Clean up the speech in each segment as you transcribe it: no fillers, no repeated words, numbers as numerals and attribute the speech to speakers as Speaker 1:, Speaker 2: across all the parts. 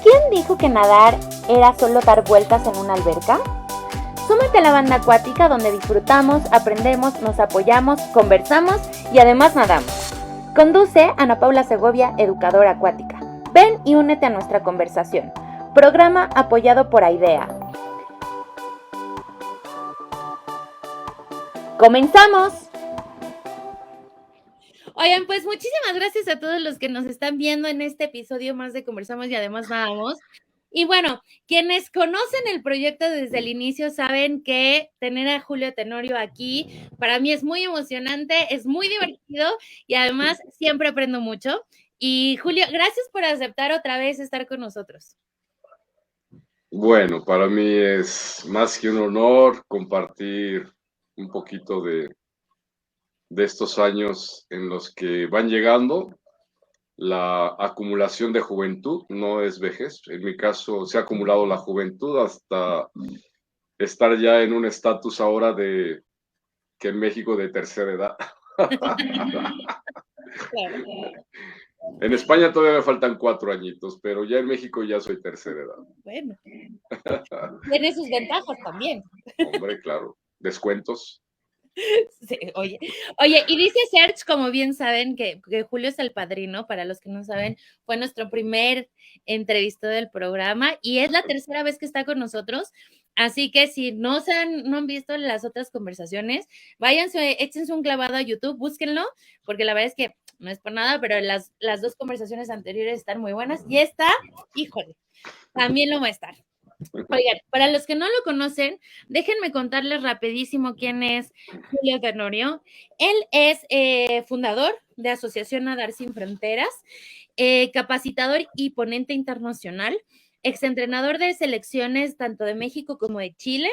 Speaker 1: ¿Quién dijo que nadar era solo dar vueltas en una alberca? Súmate a la banda acuática donde disfrutamos, aprendemos, nos apoyamos, conversamos y además nadamos. Conduce Ana Paula Segovia, educadora acuática. Ven y únete a nuestra conversación. Programa apoyado por AIDEA. ¡Comenzamos! Oigan, pues muchísimas gracias a todos los que nos están viendo en este episodio más de Conversamos y además nadamos. Y bueno, quienes conocen el proyecto desde el inicio saben que tener a Julio Tenorio aquí para mí es muy emocionante, es muy divertido y además siempre aprendo mucho. Y Julio, gracias por aceptar otra vez estar con nosotros.
Speaker 2: Bueno, para mí es más que un honor compartir un poquito de estos años en los que van llegando. La acumulación de juventud no es vejez. En mi caso, se ha acumulado la juventud hasta estar ya en un estatus ahora de que en México de tercera edad.
Speaker 1: Claro.
Speaker 2: En España todavía me faltan 4 añitos, pero ya en México ya soy tercera edad.
Speaker 1: Bueno, tiene sus ventajas también.
Speaker 2: Hombre, claro. Descuentos.
Speaker 1: Sí, oye, y dice Serge, como bien saben, que Julio es el padrino, para los que no saben, fue nuestro primer entrevistado del programa y es la tercera vez que está con nosotros, así que si no han visto las otras conversaciones, váyanse, échense un clavado a YouTube, búsquenlo, porque la verdad es que no es por nada, pero las dos conversaciones anteriores están muy buenas y esta, híjole, también lo va a estar. Oigan, para los que no lo conocen, déjenme contarles rapidísimo quién es Julio Tenorio. Él es fundador de Asociación Nadar Sin Fronteras, capacitador y ponente internacional, exentrenador de selecciones tanto de México como de Chile,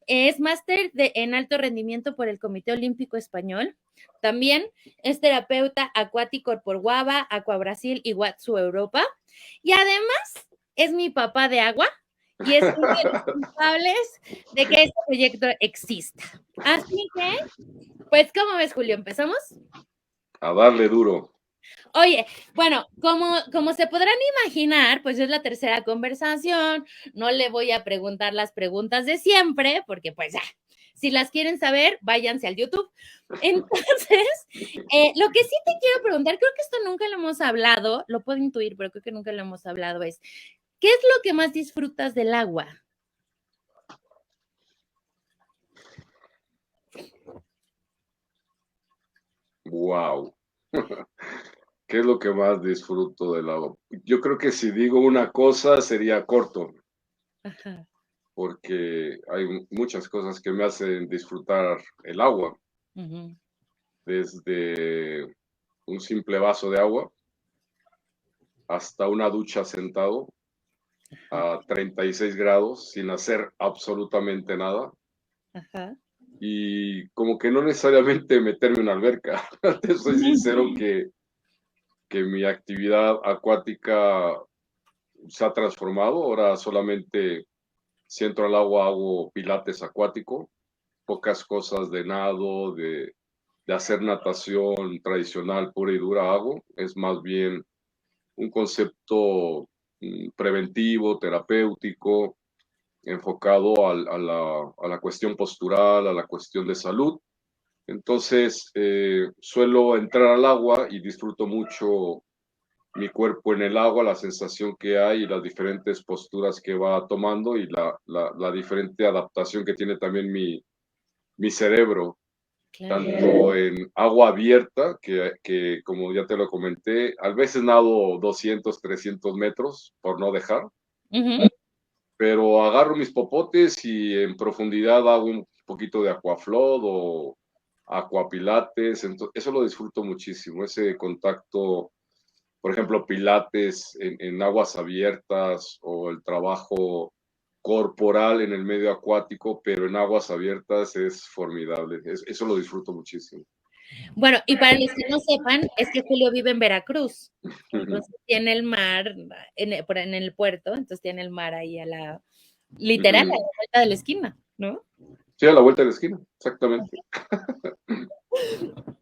Speaker 1: es máster en alto rendimiento por el Comité Olímpico Español. También es terapeuta acuático por WABA, Aqua Brasil y Watsu Europa. Y además es mi papá de agua y es uno de los culpables de que este proyecto exista. Así que, pues, ¿cómo ves, Julio? ¿Empezamos?
Speaker 2: A darle duro.
Speaker 1: Oye, bueno, como se podrán imaginar, pues es la tercera conversación, no le voy a preguntar las preguntas de siempre, porque pues ya, si las quieren saber, váyanse al YouTube. Entonces, lo que sí te quiero preguntar, creo que esto nunca lo hemos hablado, lo puedo intuir, pero creo que nunca lo hemos hablado, es, ¿qué es lo que más disfrutas del agua?
Speaker 2: Wow. ¿Qué es lo que más disfruto del agua? Yo creo que si digo una cosa sería corto,
Speaker 1: Ajá.
Speaker 2: porque hay muchas cosas que me hacen disfrutar el agua,
Speaker 1: Uh-huh.
Speaker 2: desde un simple vaso de agua hasta una ducha sentado a 36 grados sin hacer absolutamente nada.
Speaker 1: Ajá.
Speaker 2: Y como que no necesariamente meterme en una alberca. Te soy sincero que mi actividad acuática se ha transformado. Ahora solamente si entro al agua hago pilates acuático, pocas cosas de nado, de hacer natación tradicional pura y dura hago. Es más bien un concepto preventivo, terapéutico, enfocado a la cuestión postural, a la cuestión de salud. Entonces, suelo entrar al agua y disfruto mucho mi cuerpo en el agua, la sensación que hay y las diferentes posturas que va tomando y la diferente adaptación que tiene también mi cerebro,
Speaker 1: Claro.
Speaker 2: tanto en agua abierta, que como ya te lo comenté, a veces nado 200, 300 metros por no dejar,
Speaker 1: Uh-huh.
Speaker 2: pero agarro mis popotes y en profundidad hago un poquito de aquafloat o aquapilates, entonces eso lo disfruto muchísimo, ese contacto, por ejemplo, pilates en aguas abiertas o el trabajo corporal en el medio acuático, pero en aguas abiertas es formidable, eso lo disfruto muchísimo.
Speaker 1: Bueno, y para los que no sepan, es que Julio vive en Veracruz, entonces tiene el mar en el puerto, entonces tiene el mar ahí literal, a la vuelta de la esquina, ¿no?
Speaker 2: Sí, a la vuelta de la esquina, exactamente.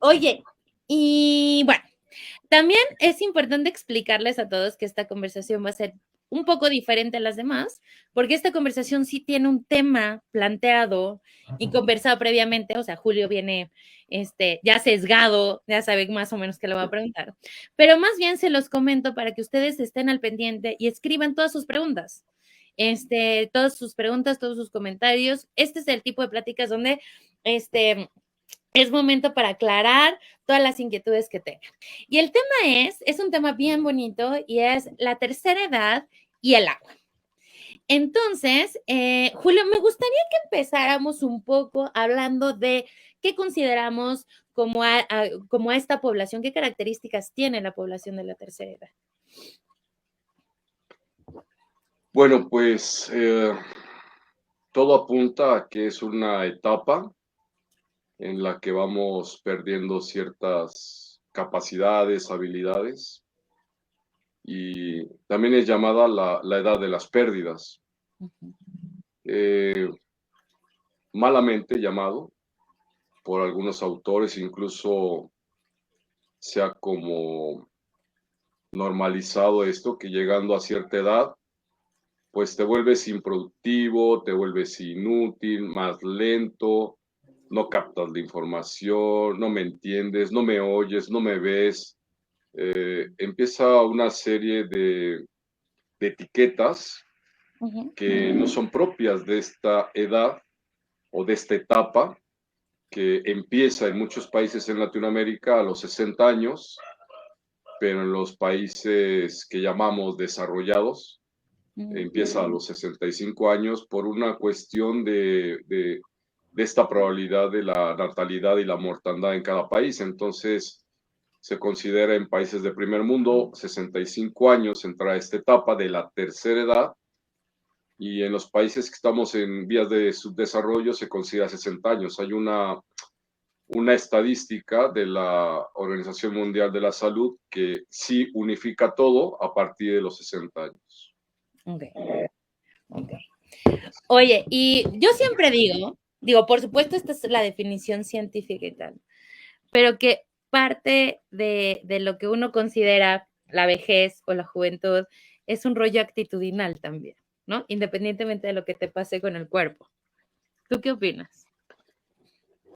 Speaker 1: Oye, y bueno, también es importante explicarles a todos que esta conversación va a ser un poco diferente a las demás, porque esta conversación sí tiene un tema planteado y conversado previamente, o sea, Julio viene ya sesgado, ya saben más o menos qué le va a preguntar, pero más bien se los comento para que ustedes estén al pendiente y escriban todas sus preguntas. Todas sus preguntas, todos sus comentarios. Este es el tipo de pláticas donde es momento para aclarar todas las inquietudes que tengan. Y el tema es un tema bien bonito y es la tercera edad y el agua. Entonces, Julio, me gustaría que empezáramos un poco hablando de qué consideramos como a esta población, qué características tiene la población de la tercera edad.
Speaker 2: Bueno, pues todo apunta a que es una etapa en la que vamos perdiendo ciertas capacidades, habilidades, y también es llamada la edad de las pérdidas. Malamente llamado por algunos autores, incluso se ha como normalizado esto, que llegando a cierta edad, pues te vuelves improductivo, te vuelves inútil, más lento, no captas la información, no me entiendes, no me oyes, no me ves. Empieza una serie de etiquetas que no son propias de esta edad o de esta etapa, que empieza en muchos países en Latinoamérica a los 60 años, pero en los países que llamamos desarrollados, empieza a los 65 años por una cuestión de esta probabilidad de la natalidad y la mortandad en cada país. Entonces, se considera en países de primer mundo 65 años entra esta etapa de la tercera edad, y en los países que estamos en vías de subdesarrollo se considera 60 años. Hay una estadística de la Organización Mundial de la Salud que sí unifica todo a partir de los 60 años.
Speaker 1: Okay. Oye, y yo siempre digo, por supuesto esta es la definición científica y tal, pero que parte de lo que uno considera la vejez o la juventud es un rollo actitudinal también, ¿no? Independientemente de lo que te pase con el cuerpo. ¿Tú qué opinas?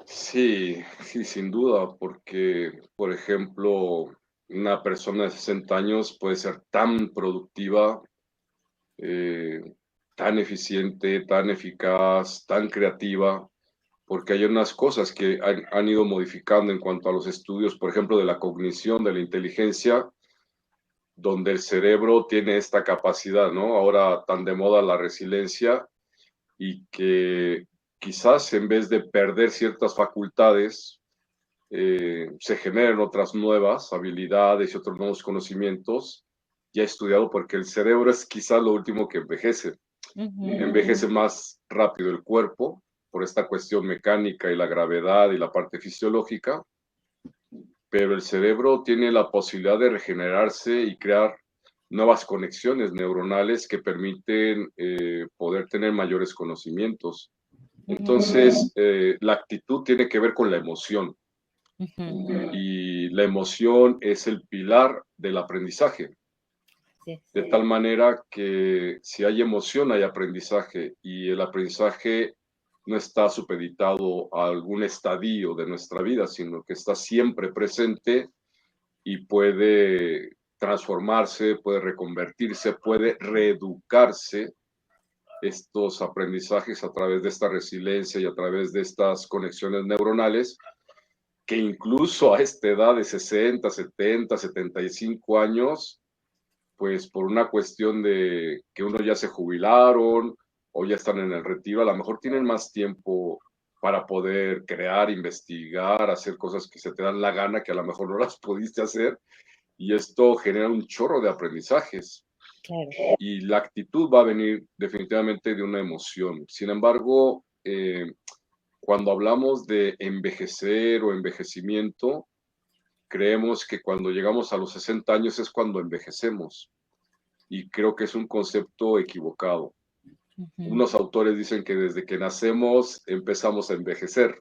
Speaker 2: Sí, sí, sin duda, porque, por ejemplo, una persona de 60 años puede ser tan productiva, tan eficiente, tan eficaz, tan creativa, porque hay unas cosas que han ido modificando en cuanto a los estudios, por ejemplo, de la cognición, de la inteligencia, donde el cerebro tiene esta capacidad, ¿no? Ahora tan de moda la resiliencia, y que quizás en vez de perder ciertas facultades, se generen otras nuevas habilidades y otros nuevos conocimientos, ya estudiado, porque el cerebro es quizás lo último que envejece. Envejece más rápido el cuerpo por esta cuestión mecánica y la gravedad y la parte fisiológica, pero el cerebro tiene la posibilidad de regenerarse y crear nuevas conexiones neuronales que permiten poder tener mayores conocimientos. Entonces, la actitud tiene que ver con la emoción. Y la emoción es el pilar del aprendizaje. De tal manera que si hay emoción, hay aprendizaje, y el aprendizaje no está supeditado a algún estadio de nuestra vida, sino que está siempre presente y puede transformarse, puede reconvertirse, puede reeducarse estos aprendizajes a través de esta resiliencia y a través de estas conexiones neuronales, que incluso a esta edad de 60, 70, 75 años, pues por una cuestión de que uno ya se jubilaron o ya están en el retiro, a lo mejor tienen más tiempo para poder crear, investigar, hacer cosas que se te dan la gana, que a lo mejor no las pudiste hacer, y esto genera un chorro de aprendizajes. Claro. Y la actitud va a venir definitivamente de una emoción. Sin embargo, cuando hablamos de envejecer o envejecimiento, creemos que cuando llegamos a los 60 años es cuando envejecemos, y creo que es un concepto equivocado. Unos autores dicen que desde que nacemos empezamos a envejecer.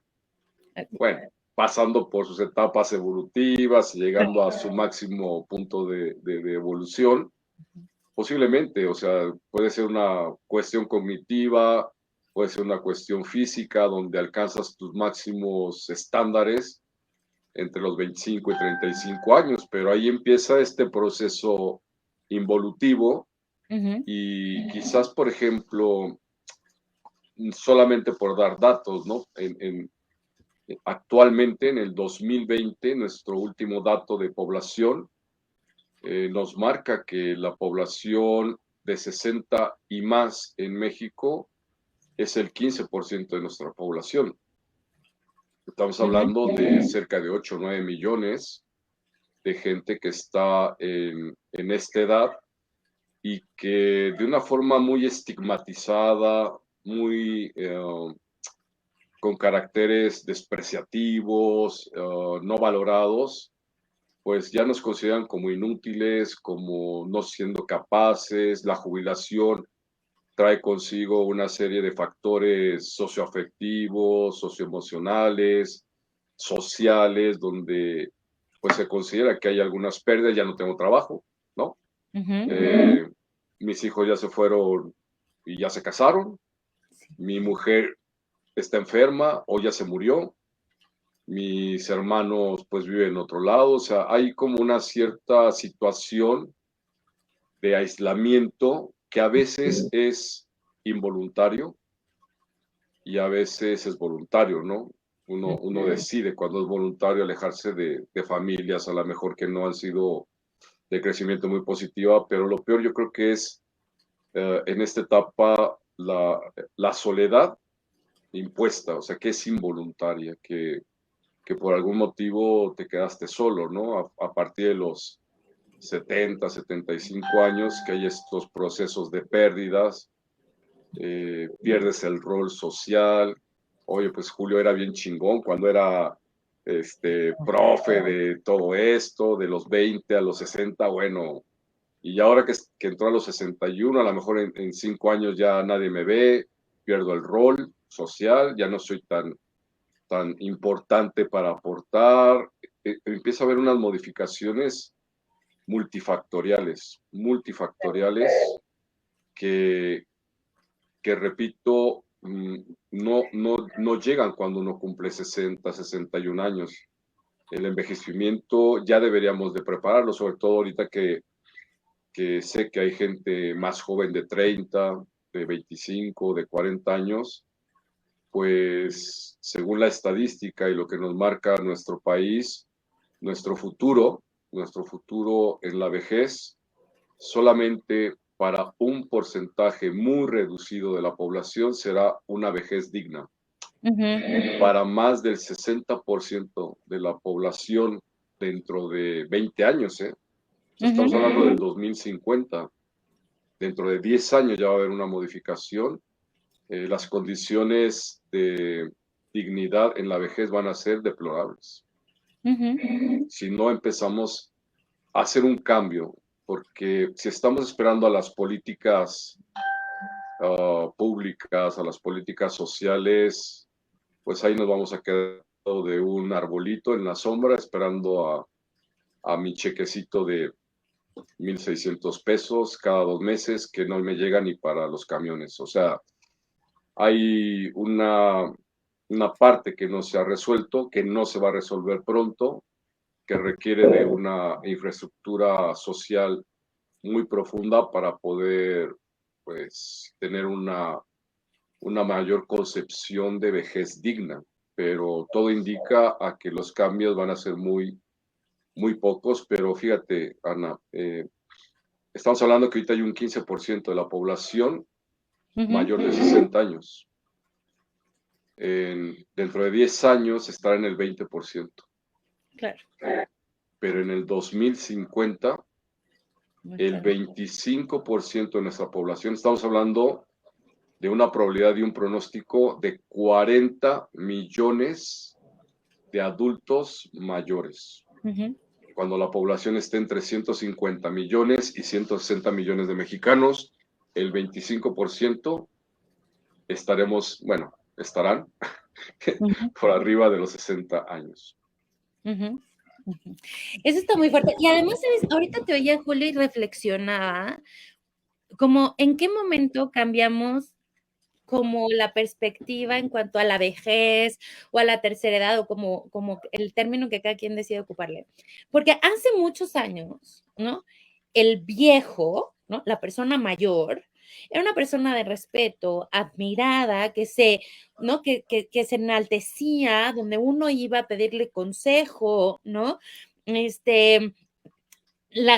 Speaker 2: Bueno, pasando por sus etapas evolutivas y llegando a su máximo punto de evolución, posiblemente, o sea, puede ser una cuestión cognitiva, puede ser una cuestión física, donde alcanzas tus máximos estándares entre los 25 y 35 años, pero ahí empieza este proceso involutivo y quizás, por ejemplo, solamente por dar datos, ¿no? Actualmente, en el 2020, nuestro último dato de población nos marca que la población de 60 y más en México es el 15% de nuestra población. Estamos hablando de cerca de 8 o 9 millones de gente que está en esta edad y que de una forma muy estigmatizada, muy con caracteres despreciativos, no valorados, pues ya nos consideran como inútiles, como no siendo capaces. La jubilación trae consigo una serie de factores socioafectivos, socioemocionales, sociales, donde pues se considera que hay algunas pérdidas, ya no tengo trabajo, ¿no? Mis hijos ya se fueron y ya se casaron, mi mujer está enferma o ya se murió, mis hermanos pues viven en otro lado, o sea, hay como una cierta situación de aislamiento que a veces es involuntario y a veces es voluntario, ¿no? Uno decide cuando es voluntario alejarse de familias a lo mejor que no han sido de crecimiento muy positiva, pero lo peor yo creo que es en esta etapa la soledad impuesta, o sea, que es involuntaria, que por algún motivo te quedaste solo, ¿no? A partir de los 70, 75 años, que hay estos procesos de pérdidas, pierdes el rol social. Oye, pues Julio era bien chingón cuando era profe de todo esto, de los 20 a los 60, bueno, y ahora que entró a los 61, a lo mejor en 5 años ya nadie me ve, pierdo el rol social, ya no soy tan importante para aportar. Empieza a haber unas modificaciones multifactoriales que repito, no llegan cuando uno cumple 60, 61 años. El envejecimiento ya deberíamos de prepararlo, sobre todo ahorita que sé que hay gente más joven de 30, de 25, de 40 años, pues según la estadística y lo que nos marca nuestro país, nuestro futuro en la vejez, solamente para un porcentaje muy reducido de la población será una vejez digna. Para más del 60% de la población dentro de 20 años, estamos hablando del 2050, dentro de 10 años ya va a haber una modificación. Las condiciones de dignidad en la vejez van a ser deplorables. Si no empezamos a hacer un cambio, porque si estamos esperando a las políticas públicas, a las políticas sociales, pues ahí nos vamos a quedar de un arbolito en la sombra esperando a mi chequecito de 1,600 pesos cada 2 meses que no me llega ni para los camiones. O sea, hay una parte que no se ha resuelto, que no se va a resolver pronto, que requiere de una infraestructura social muy profunda para poder, pues, tener una mayor concepción de vejez digna. Pero todo indica a que los cambios van a ser muy, muy pocos. Pero fíjate, Ana, estamos hablando que ahorita hay un 15% de la población mayor de 60 años. Dentro de 10 años estará en el 20%.
Speaker 1: Claro.
Speaker 2: Pero en el 2050, el 25% de nuestra población, estamos hablando de una probabilidad de un pronóstico de 40 millones de adultos mayores. Cuando la población esté entre 150 millones y 160 millones de mexicanos, el 25% estarán por arriba de los 60 años.
Speaker 1: Eso está muy fuerte. Y además, ¿sabes? Ahorita te oía, Julio, y reflexionaba, como en qué momento cambiamos como la perspectiva en cuanto a la vejez o a la tercera edad o como el término que cada quien decide ocuparle. Porque hace muchos años, ¿no? El viejo, ¿no? La persona mayor, era una persona de respeto, admirada, ¿no? Que se enaltecía, donde uno iba a pedirle consejo, ¿no? Este,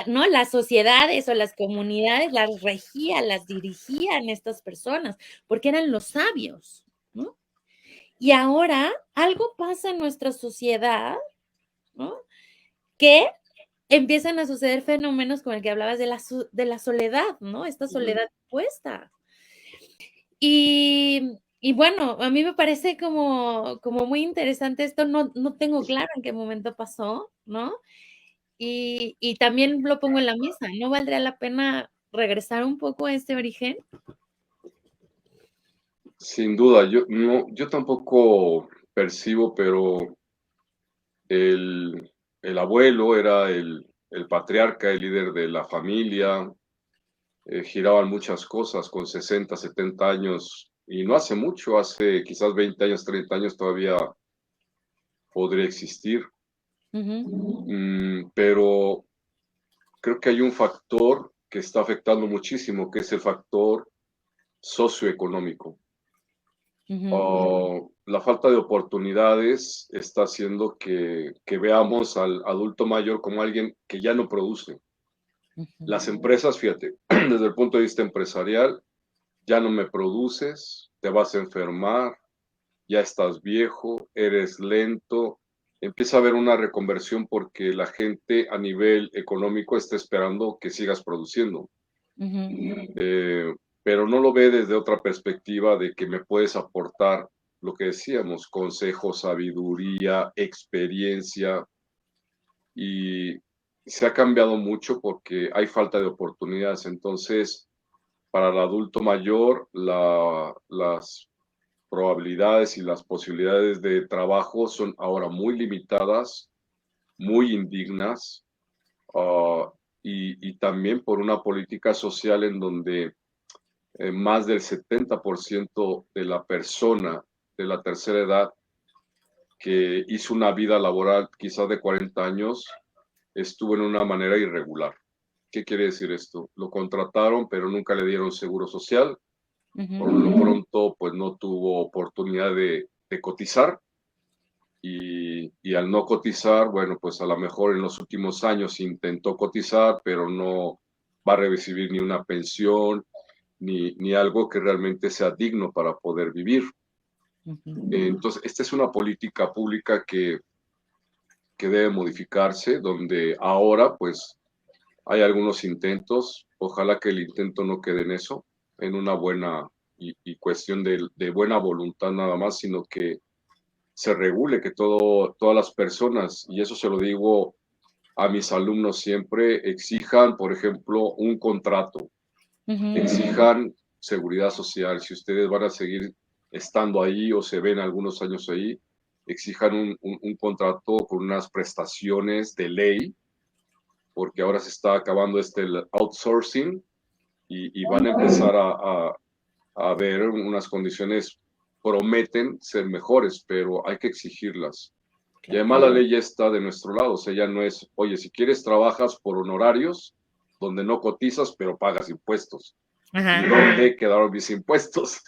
Speaker 1: ¿no? Las sociedades o las comunidades las regían, las dirigían estas personas, porque eran los sabios, ¿no? Y ahora algo pasa en nuestra sociedad, ¿no? Que empiezan a suceder fenómenos como el que hablabas de la soledad, ¿no? Esta soledad puesta. Y bueno, a mí me parece como muy interesante esto, no tengo claro en qué momento pasó, ¿no? Y también lo pongo en la mesa, ¿no valdría la pena regresar un poco a este origen?
Speaker 2: Sin duda, yo tampoco percibo, pero el abuelo era el patriarca, el líder de la familia, giraban muchas cosas con 60, 70 años, y no hace mucho, hace quizás 20 años, 30 años todavía podría existir. Pero creo que hay un factor que está afectando muchísimo, que es el factor socioeconómico. La falta de oportunidades está haciendo que veamos al adulto mayor como alguien que ya no produce. Las empresas, fíjate, desde el punto de vista empresarial, ya no me produces, te vas a enfermar, ya estás viejo, eres lento. Empieza a haber una reconversión porque la gente a nivel económico está esperando que sigas produciendo. Pero no lo ve desde otra perspectiva de que me puedes aportar lo que decíamos, consejo, sabiduría, experiencia, y se ha cambiado mucho porque hay falta de oportunidades. Entonces, para el adulto mayor, las probabilidades y las posibilidades de trabajo son ahora muy limitadas, muy indignas, y también por una política social en donde más del 70% de la persona de la tercera edad que hizo una vida laboral quizás de 40 años estuvo en una manera irregular. ¿Qué quiere decir esto? Lo contrataron, pero nunca le dieron seguro social. Por lo pronto, pues no tuvo oportunidad de cotizar. Y al no cotizar, bueno, pues a lo mejor en los últimos años intentó cotizar, pero no va a recibir ni una pensión, ni algo que realmente sea digno para poder vivir. Entonces, esta es una política pública que debe modificarse, donde ahora pues hay algunos intentos, ojalá que el intento no quede en eso, en una buena y cuestión de buena voluntad nada más, sino que se regule, que todas las personas, y eso se lo digo a mis alumnos siempre, exijan, por ejemplo, un contrato, exijan seguridad social. Si ustedes van a seguir estando ahí o se ven algunos años ahí, exijan un contrato con unas prestaciones de ley, porque ahora se está acabando el outsourcing y van a empezar a ver unas condiciones, prometen ser mejores, pero hay que exigirlas. Y además la ley ya está de nuestro lado, o sea, ya no es, oye, si quieres trabajas por honorarios, donde no cotizas, pero pagas impuestos. ¿Y dónde quedaron mis impuestos?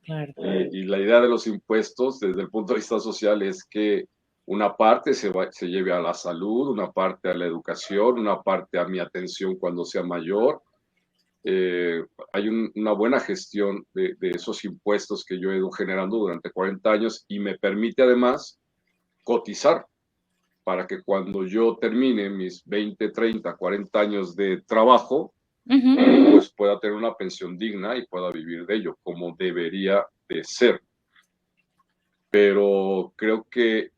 Speaker 1: Claro.
Speaker 2: Y la idea de los impuestos, desde el punto de vista social, es que una parte se lleve a la salud, una parte a la educación, una parte a mi atención cuando sea mayor. Hay una buena gestión de esos impuestos que yo he ido generando durante 40 años y me permite además cotizar para que cuando yo termine mis 20, 30, 40 años de trabajo, pues pueda tener una pensión digna y pueda vivir de ello, como debería de ser. Pero creo que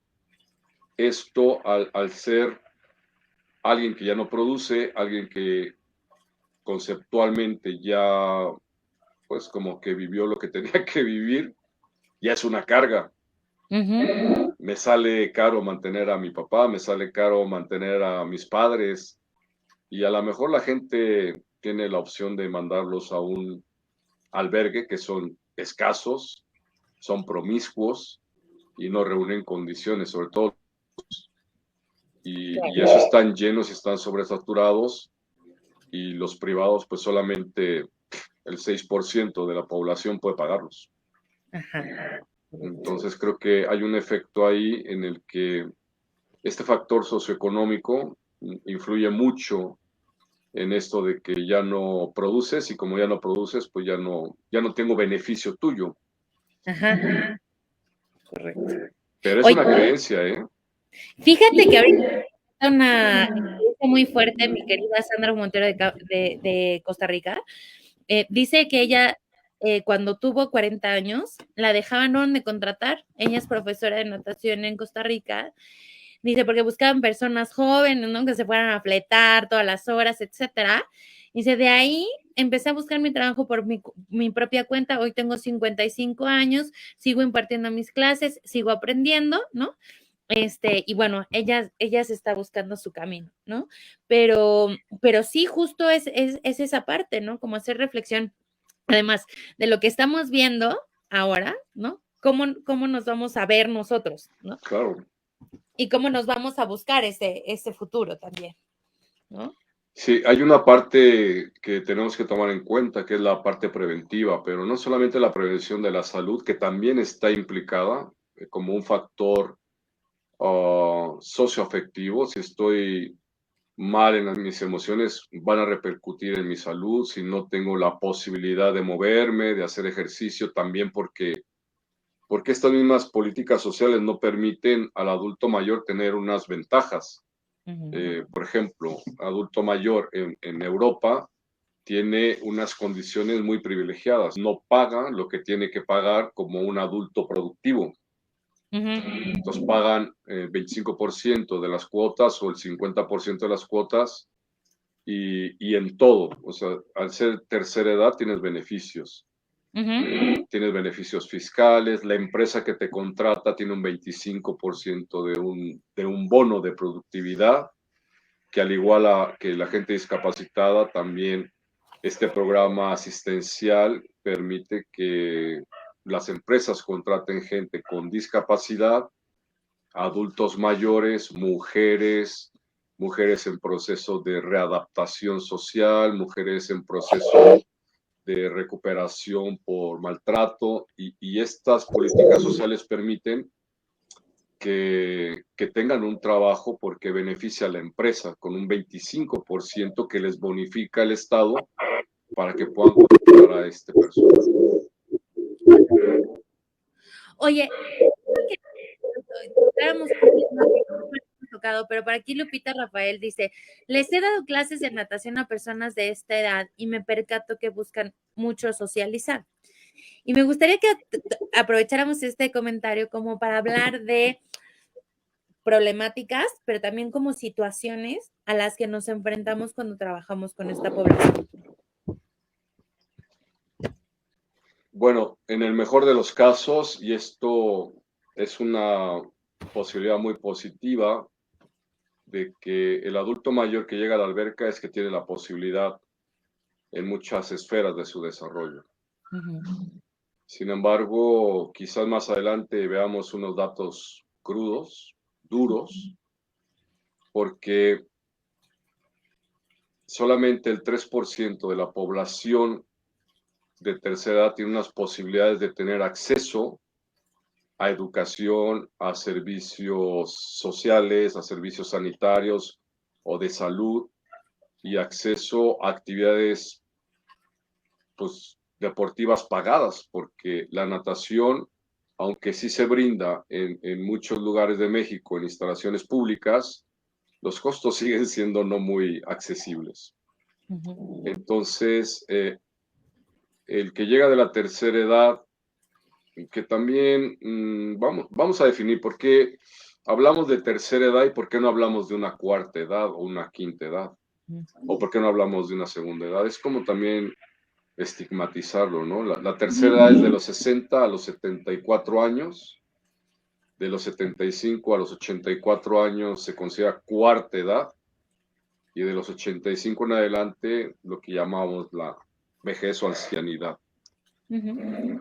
Speaker 2: esto, al ser alguien que ya no produce, alguien que conceptualmente ya, pues como que vivió lo que tenía que vivir, ya es una carga. Me sale caro mantener a mi papá, me sale caro mantener a mis padres, y a lo mejor la gente tiene la opción de mandarlos a un albergue, que son escasos, son promiscuos y no reúnen condiciones, sobre todo, y eso están llenos y están sobresaturados, y los privados pues solamente el 6% de la población puede pagarlos.
Speaker 1: Ajá.
Speaker 2: Entonces creo que hay un efecto ahí en el que este factor socioeconómico influye mucho en esto de que ya no produces, y como ya no produces, pues ya no tengo beneficio tuyo.
Speaker 1: Ajá. Correcto.
Speaker 2: Pero es
Speaker 1: Oye,
Speaker 2: una creencia, ¿eh?
Speaker 1: fíjate que ahorita está una experiencia muy fuerte, mi querida Sandra Montero de Costa Rica. Dice que ella, cuando tuvo 40 años, la dejaron de contratar. Ella es profesora de natación en Costa Rica. Dice, porque buscaban personas jóvenes, ¿no? Que se fueran a fletar todas las horas, etcétera. Dice, de ahí empecé a buscar mi trabajo por mi propia cuenta. Hoy tengo 55 años, sigo impartiendo mis clases, sigo aprendiendo, ¿no? Y bueno, ella se está buscando su camino, ¿no? Pero sí, justo es esa parte, ¿no? Como hacer reflexión, además de lo que estamos viendo ahora, ¿no? ¿Cómo nos vamos a ver nosotros, ¿no?
Speaker 2: Claro.
Speaker 1: Y cómo nos vamos a buscar ese futuro también, ¿no?
Speaker 2: Sí, hay una parte que tenemos que tomar en cuenta, que es la parte preventiva, pero no solamente la prevención de la salud, que también está implicada como un factor socioafectivo. Si estoy mal en mis emociones, van a repercutir en mi salud. Si no tengo la posibilidad de moverme, de hacer ejercicio, también porque estas mismas políticas sociales no permiten al adulto mayor tener unas ventajas. Por ejemplo, adulto mayor en Europa tiene unas condiciones muy privilegiadas. No paga lo que tiene que pagar como un adulto productivo. Entonces pagan 25% de las cuotas o el 50% de las cuotas, y en todo. O sea, al ser tercera edad tienes beneficios. Tienes beneficios fiscales, la empresa que te contrata tiene un 25% de un bono de productividad, que al igual que la gente discapacitada, también este programa asistencial permite que las empresas contraten gente con discapacidad, adultos mayores, mujeres en proceso de readaptación social, mujeres en proceso de recuperación por maltrato, y estas políticas sociales permiten que tengan un trabajo porque beneficia a la empresa con un 25% que les bonifica el Estado para que puedan contratar a este personal.
Speaker 1: Oye, tocado, pero por aquí Lupita Rafael dice, les he dado clases de natación a personas de esta edad y me percato que buscan mucho socializar. Y me gustaría que aprovecháramos este comentario como para hablar de problemáticas, pero también como situaciones a las que nos enfrentamos cuando trabajamos con esta población.
Speaker 2: Bueno, en el mejor de los casos, y esto es una posibilidad muy positiva, de que el adulto mayor que llega a la alberca es que tiene la posibilidad en muchas esferas de su desarrollo. Sin embargo, quizás más adelante veamos unos datos crudos, duros, porque solamente el 3% de la población de tercera edad tiene unas posibilidades de tener acceso a educación, a servicios sociales, a servicios sanitarios o de salud, y acceso a actividades pues, deportivas pagadas, porque la natación, aunque sí se brinda en muchos lugares de México en instalaciones públicas, los costos siguen siendo no muy accesibles. Entonces, el que llega de la tercera edad, que también vamos a definir por qué hablamos de tercera edad y por qué no hablamos de una cuarta edad o una quinta edad, o por qué no hablamos de una segunda edad. Es como también estigmatizarlo, ¿no? La tercera edad es de los 60 a los 74 años, de los 75 a los 84 años se considera cuarta edad, y de los 85 en adelante lo que llamamos la vejez o ancianidad.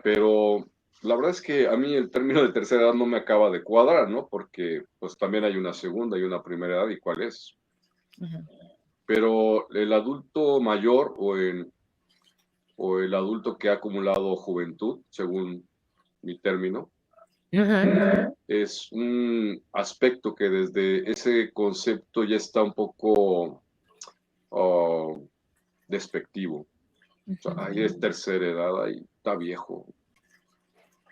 Speaker 2: Pero la verdad es que a mí el término de tercera edad no me acaba de cuadrar, ¿no? Porque pues también hay una segunda y una primera edad, ¿y cuál es? Pero el adulto mayor o el adulto que ha acumulado juventud, según mi término, es un aspecto que desde ese concepto ya está un poco despectivo. O sea, ahí es tercera edad, ahí está viejo.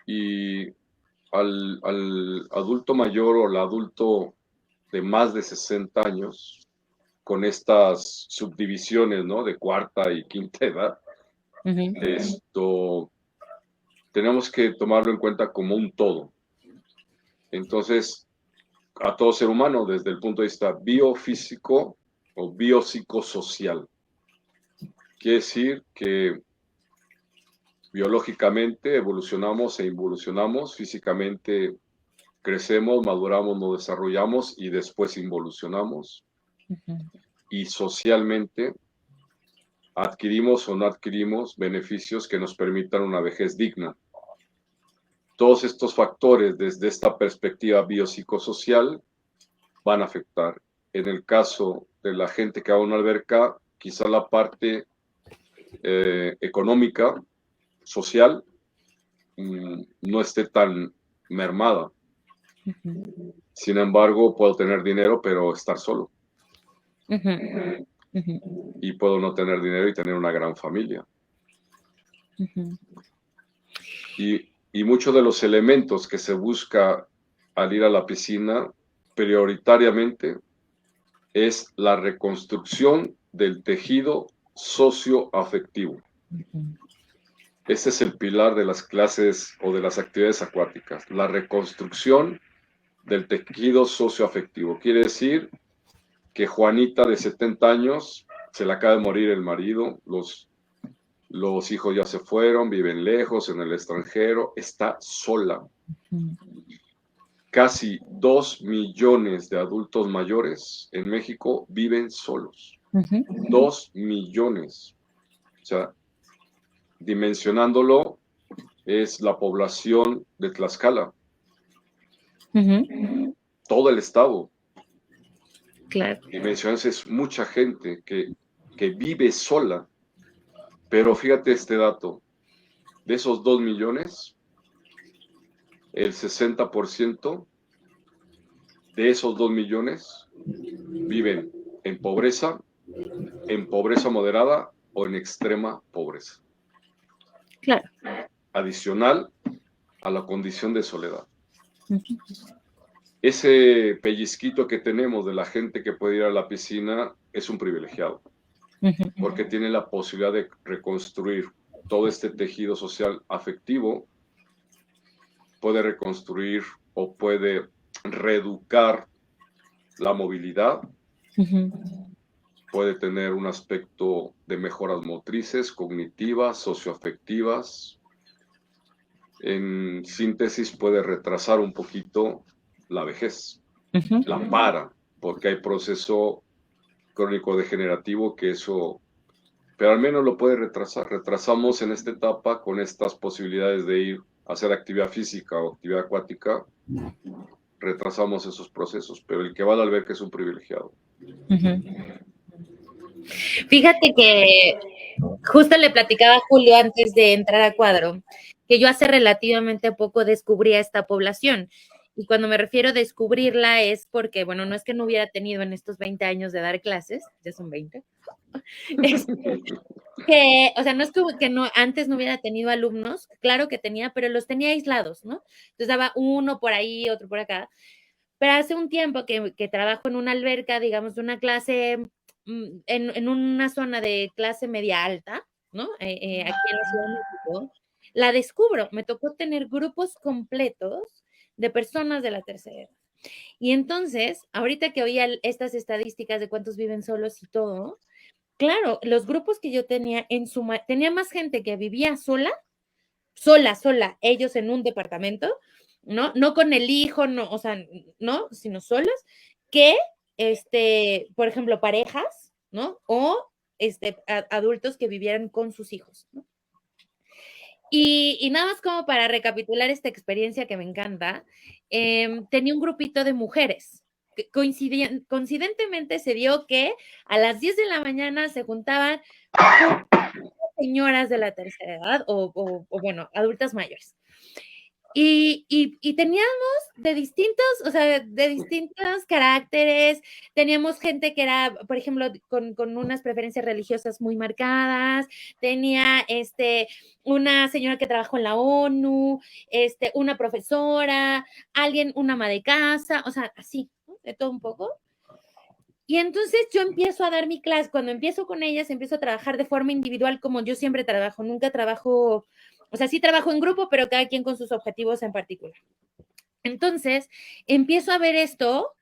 Speaker 2: Y al adulto mayor o al adulto de más de 60 años, con estas subdivisiones, ¿no? De cuarta y quinta edad, tenemos que tomarlo en cuenta como un todo. Entonces, a todo ser humano, desde el punto de vista biofísico o biopsicosocial, quiere decir que biológicamente evolucionamos e involucionamos, físicamente crecemos, maduramos, nos desarrollamos y después involucionamos. Y socialmente adquirimos o no adquirimos beneficios que nos permitan una vejez digna. Todos estos factores desde esta perspectiva biopsicosocial van a afectar. En el caso de la gente que va a una alberca, quizá la parte económica, social, no esté tan mermada. Sin embargo, puedo tener dinero, pero estar solo. Y puedo no tener dinero y tener una gran familia. Y muchos de los elementos que se busca al ir a la piscina, prioritariamente, es la reconstrucción del tejido socioafectivo. Ese es el pilar de las clases o de las actividades acuáticas, la reconstrucción del tejido socioafectivo. Quiere decir que Juanita de 70 años, se le acaba de morir el marido, los hijos ya se fueron, viven lejos, en el extranjero, está sola. Casi 2 millones de adultos mayores en México viven solos. 2 millones. O sea, dimensionándolo, es la población de Tlaxcala. Todo el estado.
Speaker 1: Claro.
Speaker 2: Dimensiones, es mucha gente que vive sola. Pero fíjate este dato. De esos 2 millones, el 60% de esos 2 millones viven en pobreza moderada o en extrema pobreza.
Speaker 1: Claro.
Speaker 2: Adicional a la condición de soledad. Ese pellizquito que tenemos de la gente que puede ir a la piscina es un privilegiado, porque tiene la posibilidad de reconstruir todo este tejido social afectivo, puede reconstruir o puede reeducar la movilidad, puede tener un aspecto de mejoras motrices, cognitivas, socioafectivas. En síntesis, puede retrasar un poquito la vejez, la para, porque hay proceso crónico degenerativo que eso, pero al menos lo puede retrasar. Retrasamos en esta etapa con estas posibilidades de ir a hacer actividad física o actividad acuática, retrasamos esos procesos, pero el que va a la alberca es un privilegiado.
Speaker 1: Fíjate que justo le platicaba a Julio antes de entrar a cuadro, que yo hace relativamente poco descubrí a esta población. Y cuando me refiero a descubrirla es porque, bueno, no es que no hubiera tenido en estos 20 años de dar clases, ya son 20, que, o sea, no es que no, antes no hubiera tenido alumnos, claro que tenía, pero los tenía aislados, ¿no? Entonces daba uno por ahí, otro por acá. Pero hace un tiempo que trabajo en una alberca, digamos, de una clase, en una zona de clase media alta, ¿no? Aquí en la Ciudad de México, la descubro. Me tocó tener grupos completos de personas de la tercera edad. Y entonces, ahorita que oía estas estadísticas de cuántos viven solos y todo, claro, los grupos que yo tenía, tenía más gente que vivía sola, ellos en un departamento, ¿no? No con el hijo, no, o sea, no, sino solas, que, por ejemplo, parejas, ¿no? O adultos que vivieran con sus hijos, ¿no? Y nada más como para recapitular esta experiencia que me encanta, tenía un grupito de mujeres. Coincidentemente se dio que a las 10 de la mañana se juntaban señoras de la tercera edad o bueno, adultas mayores. Y teníamos de distintos, o sea, de distintos caracteres, teníamos gente que era, por ejemplo, con unas preferencias religiosas muy marcadas, tenía una señora que trabajó en la ONU, una profesora, alguien, una ama de casa, o sea, así, ¿no? De todo un poco. Y entonces yo empiezo a dar mi clase, cuando empiezo con ellas, empiezo a trabajar de forma individual como yo siempre trabajo, nunca trabajo, o sea, sí trabajo en grupo, pero cada quien con sus objetivos en particular. Entonces, empiezo a ver esto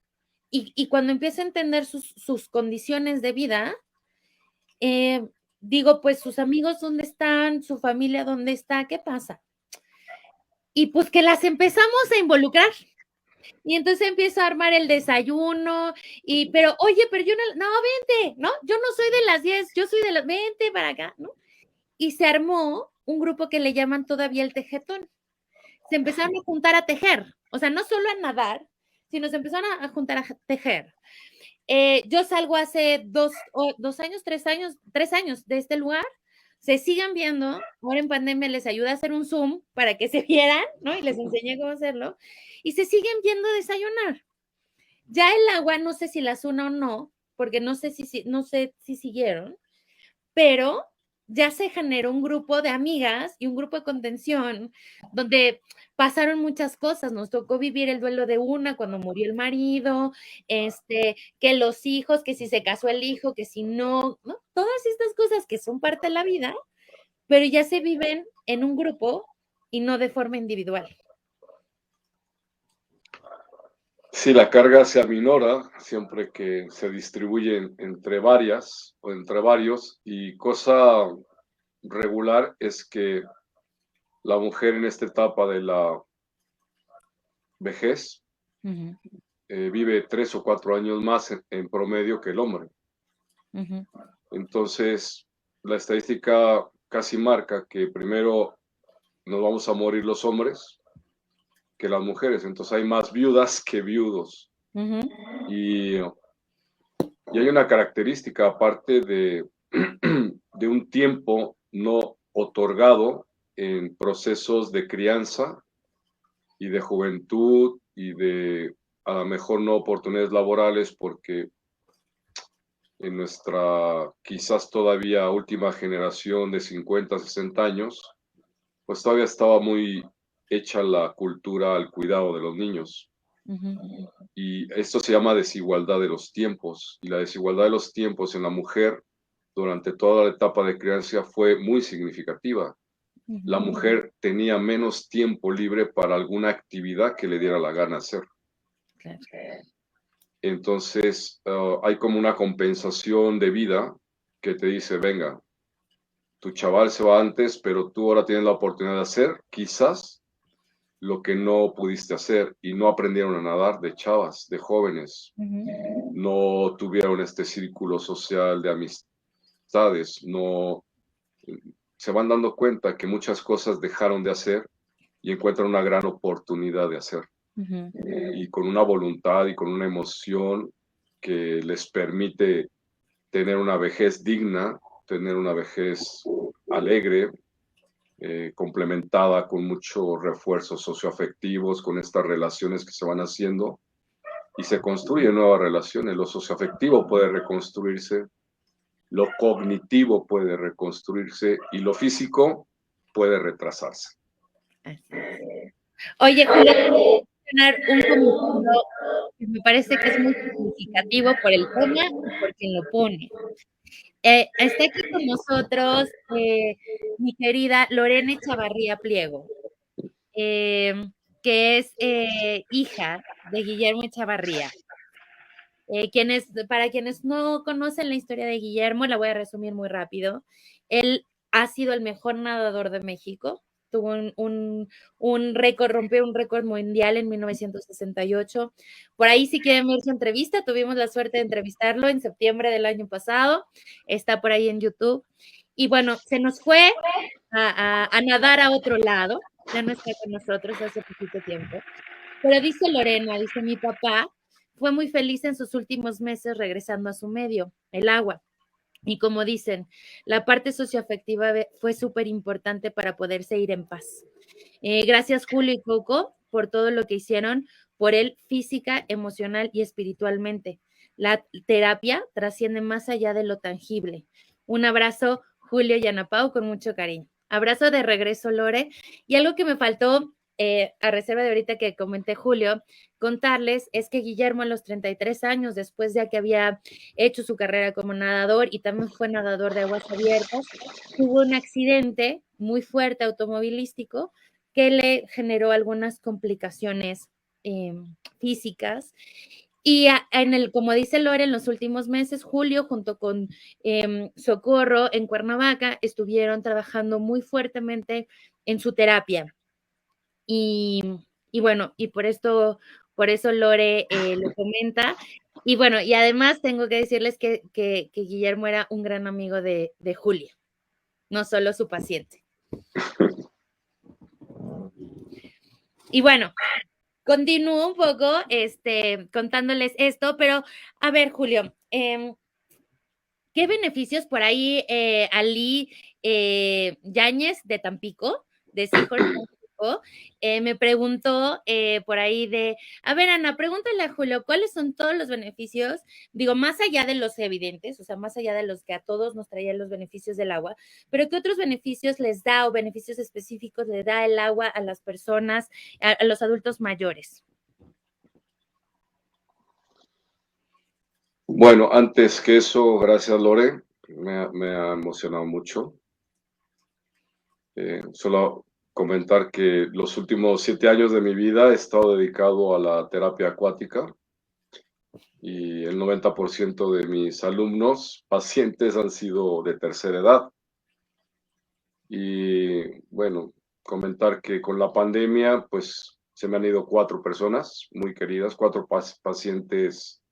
Speaker 1: y cuando empiezo a entender sus condiciones de vida, digo, pues sus amigos dónde están, su familia dónde está, ¿qué pasa? Y pues que las empezamos a involucrar. Y entonces empiezo a armar el desayuno, pero oye, pero yo no, vente, ¿no? Yo no soy de las 10, yo soy de las 20 para acá, ¿no? Y se armó un grupo que le llaman todavía el tejetón. Se empezaron a juntar a tejer, o sea, no solo a nadar, sino se empezaron a juntar a tejer. Yo salgo hace 2 años, 3 años de este lugar, se sigan viendo, ahora en pandemia les ayuda a hacer un Zoom para que se vieran, ¿no? Y les enseñé cómo hacerlo, y se siguen viendo desayunar. Ya el agua, no sé si las una o no, porque no sé si siguieron, pero ya se generó un grupo de amigas y un grupo de contención donde pasaron muchas cosas. Nos tocó vivir el duelo de una cuando murió el marido, que los hijos, que si se casó el hijo, que si no, ¿no? Todas estas cosas que son parte de la vida, pero ya se viven en un grupo y no de forma individual.
Speaker 2: Sí, la carga se aminora siempre que se distribuyen entre varias o entre varios, y cosa regular es que la mujer en esta etapa de la vejez
Speaker 1: Uh-huh.
Speaker 2: vive 3 o 4 años más en promedio que el hombre.
Speaker 1: Uh-huh.
Speaker 2: Entonces, la estadística casi marca que primero nos vamos a morir los hombres que las mujeres. Entonces hay más viudas que viudos.
Speaker 1: Uh-huh.
Speaker 2: Y hay una característica, aparte de un tiempo no otorgado en procesos de crianza y de juventud y de a lo mejor no oportunidades laborales, porque en nuestra quizás todavía última generación de 50, 60 años, pues todavía estaba muy hecha la cultura al cuidado de los niños.
Speaker 1: Uh-huh.
Speaker 2: Y esto se llama desigualdad de los tiempos. Y la desigualdad de los tiempos en la mujer durante toda la etapa de crianza fue muy significativa.
Speaker 1: Uh-huh.
Speaker 2: La mujer tenía menos tiempo libre para alguna actividad que le diera la gana hacer.
Speaker 1: Claro.
Speaker 2: Entonces, hay como una compensación de vida que te dice, venga, tu chaval se va antes, pero tú ahora tienes la oportunidad de hacer quizás lo que no pudiste hacer, y no aprendieron a nadar de chavas, de jóvenes.
Speaker 1: Uh-huh.
Speaker 2: No tuvieron este círculo social de amistades, no se van dando cuenta que muchas cosas dejaron de hacer y encuentran una gran oportunidad de hacer.
Speaker 1: Uh-huh.
Speaker 2: Y con una voluntad y con una emoción que les permite tener una vejez digna, tener una vejez alegre, complementada con muchos refuerzos socioafectivos, con estas relaciones que se van haciendo, y se construyen nuevas relaciones. Lo socioafectivo puede reconstruirse, lo cognitivo puede reconstruirse y lo físico puede retrasarse.
Speaker 1: Oye, Julio, mencionar un comentario que me parece que es muy significativo por el tema y por quien lo pone. Está aquí con nosotros mi querida Lorena Echavarría Pliego, que es hija de Guillermo Echavarría. Para quienes no conocen la historia de Guillermo, la voy a resumir muy rápido. Él ha sido el mejor nadador de México, tuvo un récord, rompió un récord mundial en 1968. Por ahí, si quieren ver su entrevista, tuvimos la suerte de entrevistarlo en septiembre del año pasado. Está por ahí en YouTube. Y bueno, se nos fue a nadar a otro lado. Ya no está con nosotros hace poquito tiempo. Pero dice Lorena, dice, mi papá fue muy feliz en sus últimos meses regresando a su medio, el agua. Y como dicen, la parte socioafectiva fue súper importante para poderse ir en paz. Gracias, Julio y Coco, por todo lo que hicieron por él física, emocional y espiritualmente. La terapia trasciende más allá de lo tangible. Un abrazo, Julio y Ana Pau, con mucho cariño. Abrazo de regreso, Lore. Y algo que me faltó, a reserva de ahorita que comenté Julio, contarles es que Guillermo a los 33 años, después de que había hecho su carrera como nadador y también fue nadador de aguas abiertas, tuvo un accidente muy fuerte automovilístico que le generó algunas complicaciones físicas. Y como dice Lore, en los últimos meses, Julio, junto con Socorro en Cuernavaca, estuvieron trabajando muy fuertemente en su terapia. Y bueno, y por eso Lore lo comenta. Y bueno, y además tengo que decirles que Guillermo era un gran amigo de Julio, no solo su paciente. Y bueno, continúo un poco contándoles esto, pero a ver, Julio, ¿qué beneficios por ahí Ali Yáñez de Tampico, de Seahorse Tampico, me preguntó por ahí a ver, Ana, pregúntale a Julio, ¿cuáles son todos los beneficios? Digo, más allá de los evidentes, o sea, más allá de los que a todos nos traían los beneficios del agua, pero ¿qué otros beneficios les da o beneficios específicos le da el agua a las personas, a los adultos mayores?
Speaker 2: Bueno, antes que eso, gracias Lore, me ha emocionado mucho. Solo comentar que los últimos 7 años de mi vida he estado dedicado a la terapia acuática y el 90% de mis alumnos, pacientes, han sido de tercera edad. Y bueno, comentar que con la pandemia, pues se me han ido 4 personas muy queridas, 4 pacientes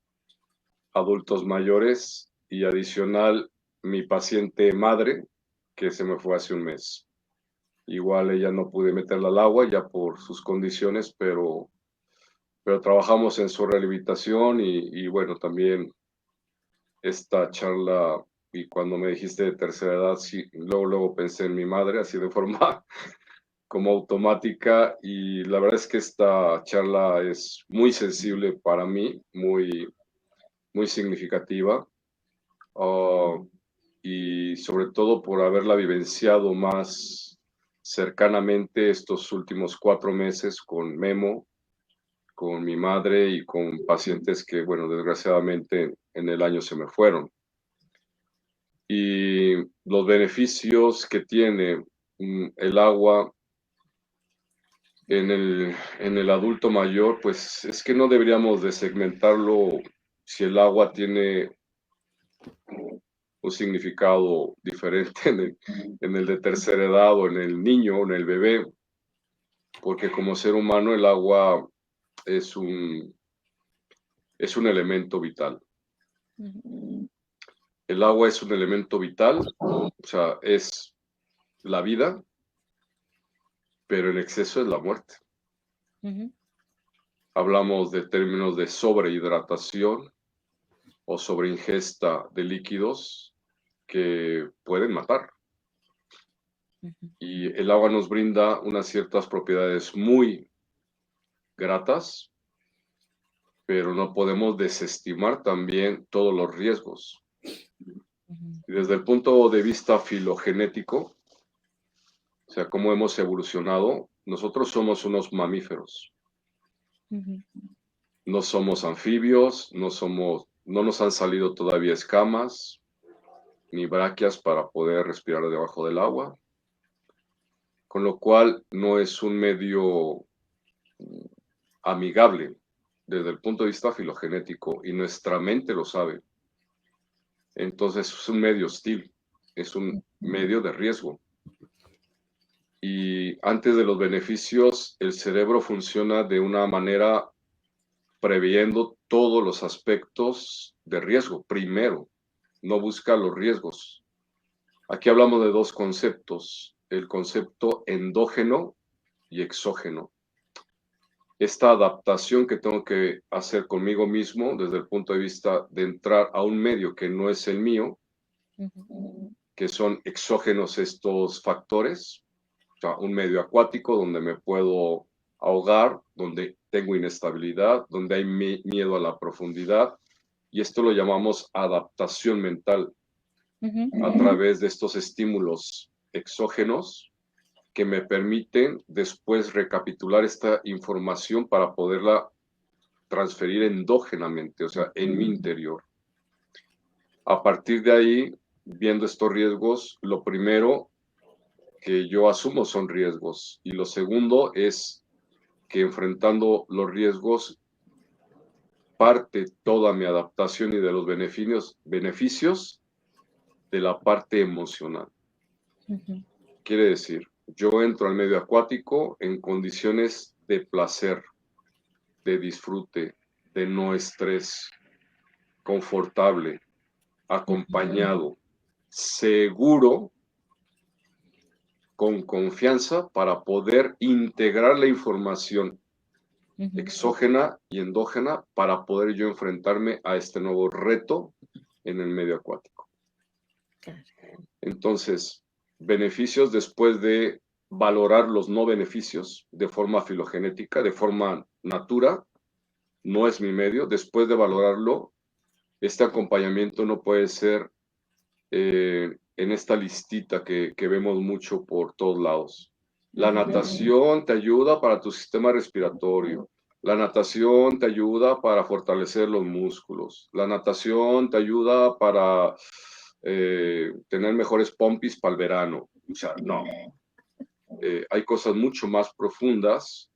Speaker 2: adultos mayores y adicional mi paciente madre, que se me fue hace un mes. Igual ella no pude meterla al agua ya por sus condiciones, pero trabajamos en su rehabilitación y bueno, también esta charla, y cuando me dijiste de tercera edad, sí, luego pensé en mi madre, así de forma como automática, y la verdad es que esta charla es muy sensible para mí, muy significativa, y sobre todo por haberla vivenciado más cercanamente estos últimos 4 meses con Memo, con mi madre y con pacientes que, bueno, desgraciadamente en el año se me fueron. Y los beneficios que tiene el agua en el adulto mayor, pues es que no deberíamos de segmentarlo si el agua tiene un significado diferente en el de tercera edad o en el niño o en el bebé, porque como ser humano el agua es un elemento vital. El agua es un elemento vital, o sea, es la vida, pero el exceso es la muerte. Hablamos de términos de sobrehidratación o sobreingesta de líquidos que pueden matar. Y el agua nos brinda unas ciertas propiedades muy gratas, pero no podemos desestimar también todos los riesgos. Y desde el punto de vista filogenético, o sea, cómo hemos evolucionado, nosotros somos unos mamíferos. No somos anfibios, no nos han salido todavía escamas ni braquias para poder respirar debajo del agua, con lo cual no es un medio amigable desde el punto de vista filogenético y nuestra mente lo sabe. Entonces es un medio hostil, es un medio de riesgo. Y antes de los beneficios, el cerebro funciona de una manera previendo todos los aspectos de riesgo. Primero, no busca los riesgos. Aquí hablamos de dos conceptos, el concepto endógeno y exógeno. Esta adaptación que tengo que hacer conmigo mismo desde el punto de vista de entrar a un medio que no es el mío, que son exógenos estos factores, o sea, un medio acuático donde me puedo ahogar, donde tengo inestabilidad, donde hay miedo a la profundidad, y esto lo llamamos adaptación mental a través de estos estímulos exógenos que me permiten después recapitular esta información para poderla transferir endógenamente, o sea, en mi interior. A partir de ahí, viendo estos riesgos, lo primero que yo asumo son riesgos y lo segundo es que enfrentando los riesgos parte toda mi adaptación y de los beneficios de la parte emocional. Quiere decir, yo entro al medio acuático en condiciones de placer, de disfrute, de no estrés, confortable, acompañado, seguro, con confianza para poder integrar la información exógena y endógena para poder yo enfrentarme a este nuevo reto en el medio acuático. Entonces, beneficios después de valorar los no beneficios de forma filogenética, de forma natura, no es mi medio. Después de valorarlo, este acompañamiento no puede ser en esta listita que vemos mucho por todos lados. La natación te ayuda para tu sistema respiratorio. La natación te ayuda para fortalecer los músculos. La natación te ayuda para tener mejores pompis para el verano. O sea, no. Hay cosas mucho más profundas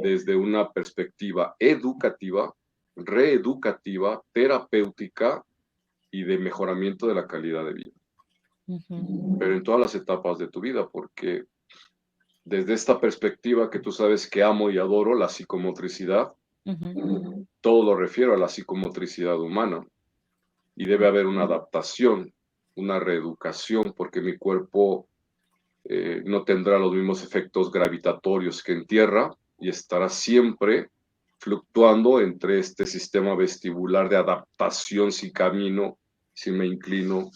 Speaker 2: desde una perspectiva educativa, reeducativa, terapéutica y de mejoramiento de la calidad de vida. Pero en todas las etapas de tu vida, porque desde esta perspectiva que tú sabes que amo y adoro, la psicomotricidad, todo lo refiero a la psicomotricidad humana y debe haber una adaptación, una reeducación, porque mi cuerpo no tendrá los mismos efectos gravitatorios que en tierra y estará siempre fluctuando entre este sistema vestibular de adaptación, si camino, si me inclino,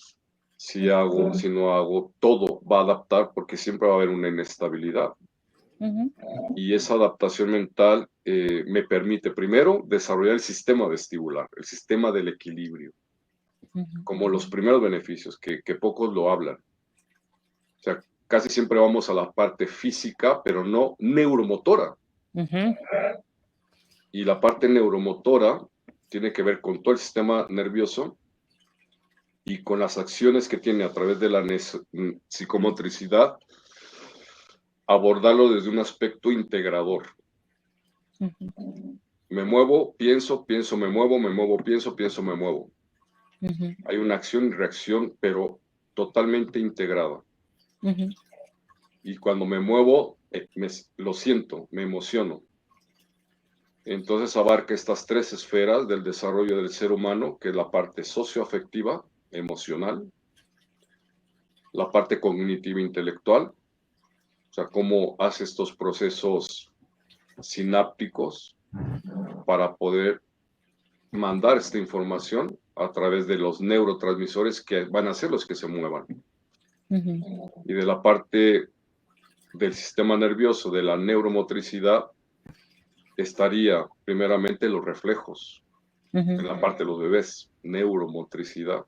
Speaker 2: si hago, si no hago, todo va a adaptar porque siempre va a haber una inestabilidad. Y esa adaptación mental me permite primero desarrollar el sistema vestibular, el sistema del equilibrio, como los primeros beneficios, que pocos lo hablan. O sea, casi siempre vamos a la parte física, pero no neuromotora. Y la parte neuromotora tiene que ver con todo el sistema nervioso y con las acciones que tiene a través de la psicomotricidad, abordarlo desde un aspecto integrador. Me muevo, pienso, me muevo, pienso, me muevo. Hay una acción y reacción, pero totalmente integrada. Y cuando me muevo, lo siento, me emociono. Entonces abarca estas tres esferas del desarrollo del ser humano, que es la parte socioafectiva, emocional, la parte cognitiva intelectual, o sea, cómo hace estos procesos sinápticos para poder mandar esta información a través de los neurotransmisores que van a ser los que se muevan. Y de la parte del sistema nervioso, de la neuromotricidad, estaría primeramente los reflejos, en la parte de los bebés, neuromotricidad,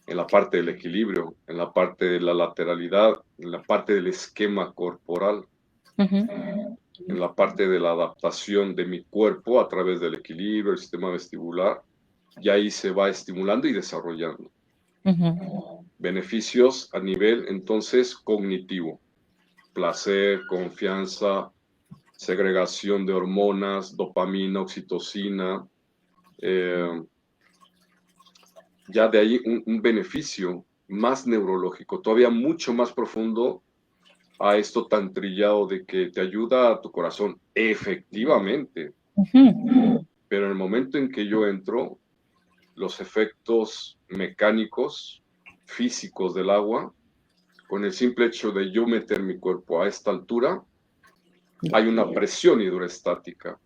Speaker 2: en la parte del equilibrio, en la parte de la lateralidad, en la parte del esquema corporal, en la parte de la adaptación de mi cuerpo a través del equilibrio, el sistema vestibular, y ahí se va estimulando y desarrollando. Beneficios a nivel, entonces, cognitivo, placer, confianza, segregación de hormonas, dopamina, oxitocina, ya de ahí un beneficio más neurológico, todavía mucho más profundo a esto tan trillado de que te ayuda a tu corazón, efectivamente, pero en el momento en que yo entro, los efectos mecánicos, físicos del agua, con el simple hecho de yo meter mi cuerpo a esta altura, hay una presión hidroestática,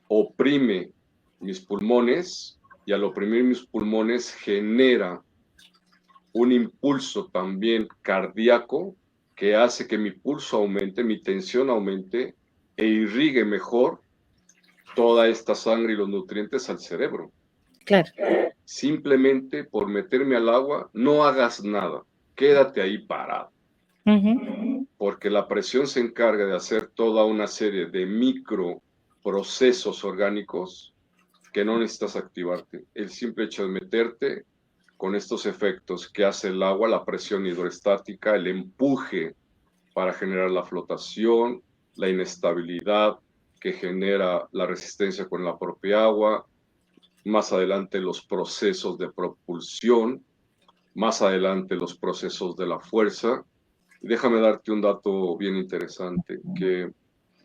Speaker 2: oprime mis pulmones y al oprimir mis pulmones genera un impulso también cardíaco que hace que mi pulso aumente, mi tensión aumente e irrigue mejor toda esta sangre y los nutrientes al cerebro.
Speaker 1: Claro.
Speaker 2: Simplemente por meterme al agua, no hagas nada, quédate ahí parado. Porque la presión se encarga de hacer toda una serie de microprocesos orgánicos que no necesitas activarte. El simple hecho de meterte con estos efectos que hace el agua, la presión hidroestática, el empuje para generar la flotación, la inestabilidad que genera la resistencia con la propia agua, más adelante los procesos de propulsión, más adelante los procesos de la fuerza. Déjame darte un dato bien interesante, que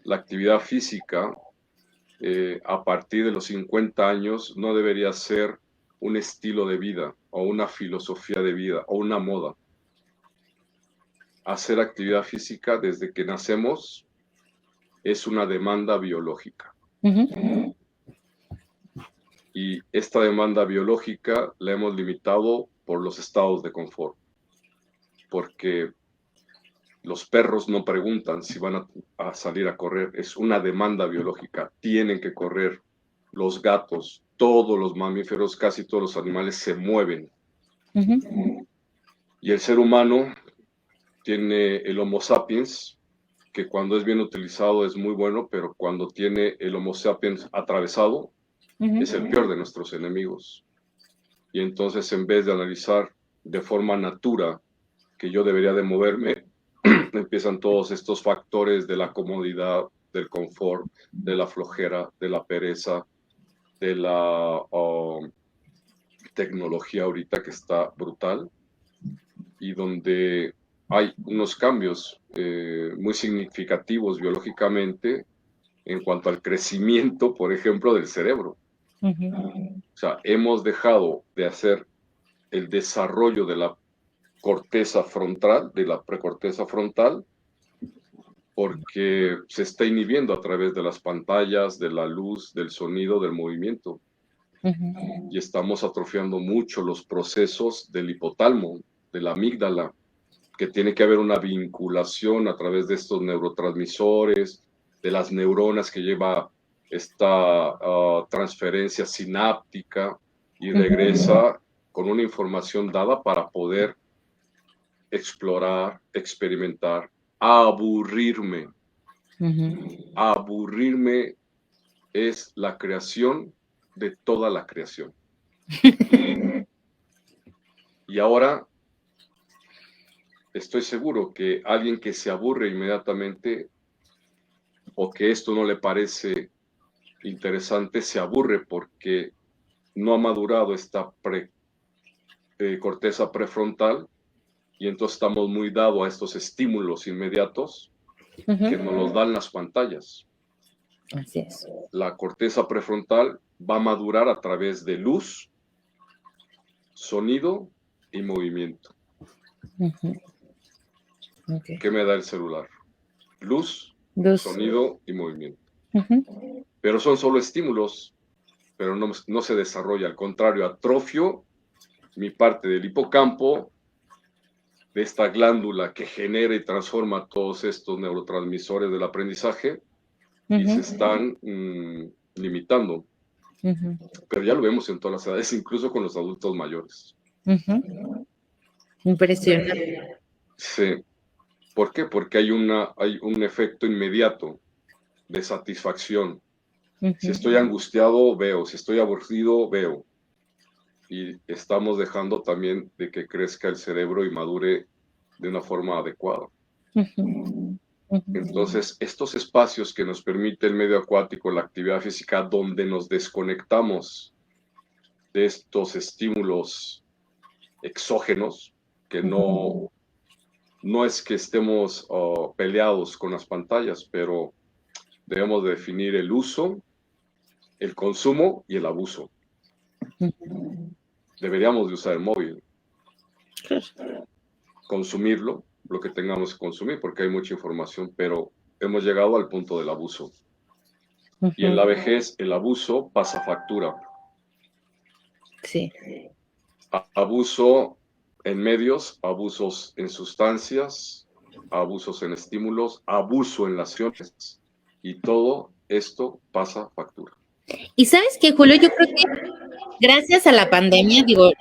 Speaker 2: la actividad física a partir de los 50 años no debería ser un estilo de vida o una filosofía de vida o una moda. Hacer actividad física desde que nacemos es una demanda biológica. Y esta demanda biológica la hemos limitado por los estados de confort. Porque los perros no preguntan si van a salir a correr, es una demanda biológica, tienen que correr. Los gatos, todos los mamíferos, casi todos los animales se mueven. Y el ser humano tiene el Homo sapiens, que cuando es bien utilizado es muy bueno, pero cuando tiene el Homo sapiens atravesado, es el peor de nuestros enemigos. Y entonces, en vez de analizar de forma natura que yo debería de moverme, empiezan todos estos factores de la comodidad, del confort, de la flojera, de la pereza, de la tecnología ahorita que está brutal y donde hay unos cambios muy significativos biológicamente en cuanto al crecimiento, por ejemplo, del cerebro. O sea, hemos dejado de hacer el desarrollo de la corteza frontal, de la precorteza frontal, porque se está inhibiendo a través de las pantallas, de la luz, del sonido, del movimiento. Y estamos atrofiando mucho los procesos del hipotálamo, de la amígdala, que tiene que haber una vinculación a través de estos neurotransmisores, de las neuronas que lleva esta transferencia sináptica y regresa con una información dada para poder explorar, experimentar, aburrirme. Aburrirme es la creación de toda la creación. Y ahora estoy seguro que alguien que se aburre inmediatamente o que esto no le parece interesante, se aburre porque no ha madurado esta corteza prefrontal y entonces estamos muy dados a estos estímulos inmediatos que nos los dan las pantallas.
Speaker 1: Así es.
Speaker 2: La corteza prefrontal va a madurar a través de luz, sonido y movimiento. ¿Qué me da el celular? Luz, sonido y movimiento. Pero son solo estímulos, pero no se desarrolla. Al contrario, atrofio mi parte del hipocampo, de esta glándula que genera y transforma todos estos neurotransmisores del aprendizaje, y se están limitando. Pero ya lo vemos en todas las edades, incluso con los adultos mayores.
Speaker 1: Impresionante.
Speaker 2: Sí. ¿Por qué? Porque hay un efecto inmediato de satisfacción. Si estoy angustiado, veo. Si estoy aburrido, veo. Y estamos dejando también de que crezca el cerebro y madure de una forma adecuada. Entonces, estos espacios que nos permite el medio acuático, la actividad física, donde nos desconectamos de estos estímulos exógenos que no no es que estemos peleados con las pantallas, pero debemos definir el uso, el consumo y el abuso. Deberíamos de usar el móvil, consumirlo, lo que tengamos que consumir, porque hay mucha información, pero hemos llegado al punto del abuso. Y en la vejez, el abuso pasa factura.
Speaker 1: Sí.
Speaker 2: Abuso en medios, abusos en sustancias, abusos en estímulos, abuso en las acciones, y todo esto pasa factura.
Speaker 1: Y sabes qué, Julio, yo creo que gracias a la pandemia, digo,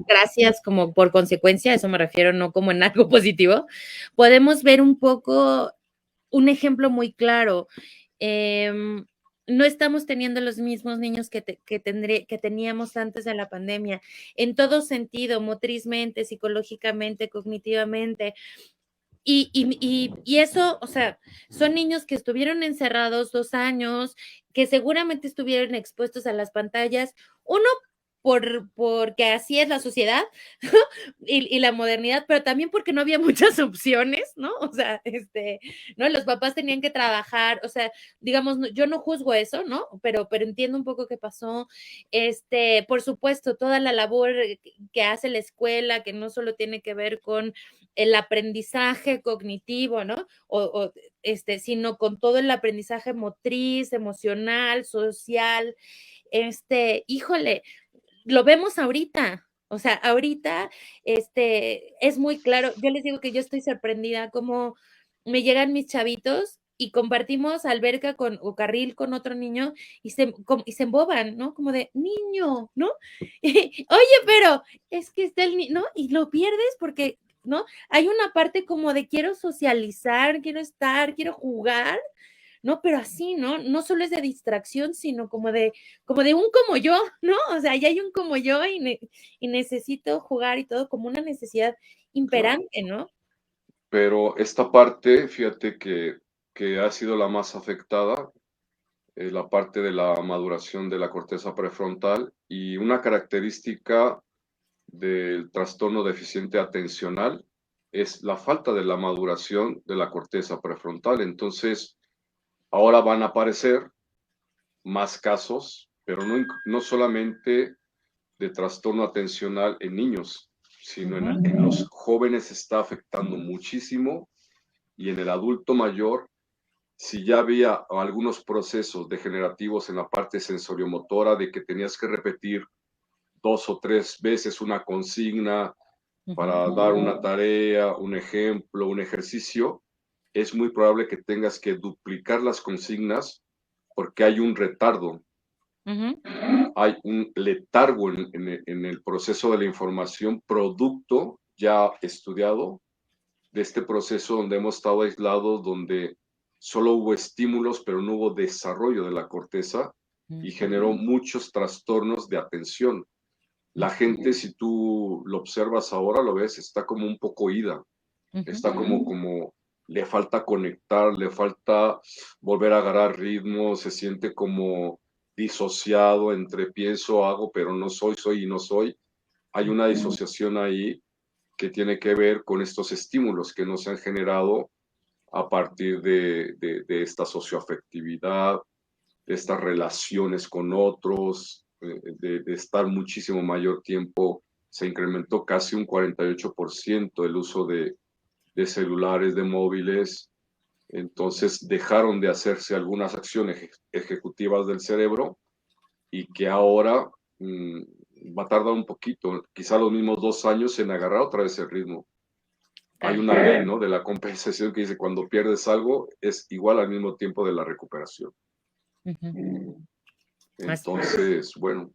Speaker 1: gracias como por consecuencia, a eso me refiero, no como en algo positivo, podemos ver un poco un ejemplo muy claro. No estamos teniendo los mismos niños que teníamos antes de la pandemia, en todo sentido, motrizmente, psicológicamente, cognitivamente. Y eso, o sea, son niños que estuvieron encerrados 2 años, que seguramente estuvieron expuestos a las pantallas, uno porque así es la sociedad y la modernidad, pero también porque no había muchas opciones, ¿no? O sea, ¿no? Los papás tenían que trabajar, o sea, digamos, yo no juzgo eso, ¿no? Pero entiendo un poco qué pasó. Por supuesto, toda la labor que hace la escuela, que no solo tiene que ver con el aprendizaje cognitivo, ¿no? Sino con todo el aprendizaje motriz, emocional, social. Híjole, lo vemos ahorita. O sea, ahorita es muy claro. Yo les digo que yo estoy sorprendida cómo me llegan mis chavitos y compartimos alberca o carril con otro niño y se emboban, ¿no? Como de niño, ¿no? Oye, pero es que está el niño, ¿no? Y lo pierdes porque, ¿no? Hay una parte como de quiero socializar, quiero estar, quiero jugar, ¿no? Pero así, ¿no? No solo es de distracción, sino como de un como yo, ¿no? O sea, ya hay un como yo y necesito jugar y todo como una necesidad imperante, ¿no?
Speaker 2: Pero esta parte, fíjate que ha sido la más afectada, la parte de la maduración de la corteza prefrontal, y una característica del trastorno deficiente atencional es la falta de la maduración de la corteza prefrontal. Entonces, ahora van a aparecer más casos, pero no solamente de trastorno atencional en niños, sino en los jóvenes está afectando muchísimo, y en el adulto mayor, si ya había algunos procesos degenerativos en la parte sensoriomotora, de que tenías que repetir 2 o 3 veces una consigna para dar una tarea, un ejemplo, un ejercicio, es muy probable que tengas que duplicar las consignas porque hay un retardo, hay un letargo en el proceso de la información, producto ya estudiado de este proceso donde hemos estado aislados, donde solo hubo estímulos, pero no hubo desarrollo de la corteza, y generó muchos trastornos de atención. La gente, si tú lo observas ahora, lo ves, está como un poco ida, está como le falta conectar, le falta volver a agarrar ritmo, se siente como disociado entre pienso, hago, pero no soy, soy y no soy. Hay una disociación ahí que tiene que ver con estos estímulos que nos han generado a partir de esta socioafectividad, de estas relaciones con otros, de estar muchísimo mayor tiempo. Se incrementó casi un 48% el uso de celulares, de móviles. Entonces dejaron de hacerse algunas acciones ejecutivas del cerebro, y que ahora va a tardar un poquito, quizá los mismos 2 años, en agarrar otra vez el ritmo. Hay una ley, ¿no?, de la compensación que dice cuando pierdes algo es igual al mismo tiempo de la recuperación. Entonces, bueno,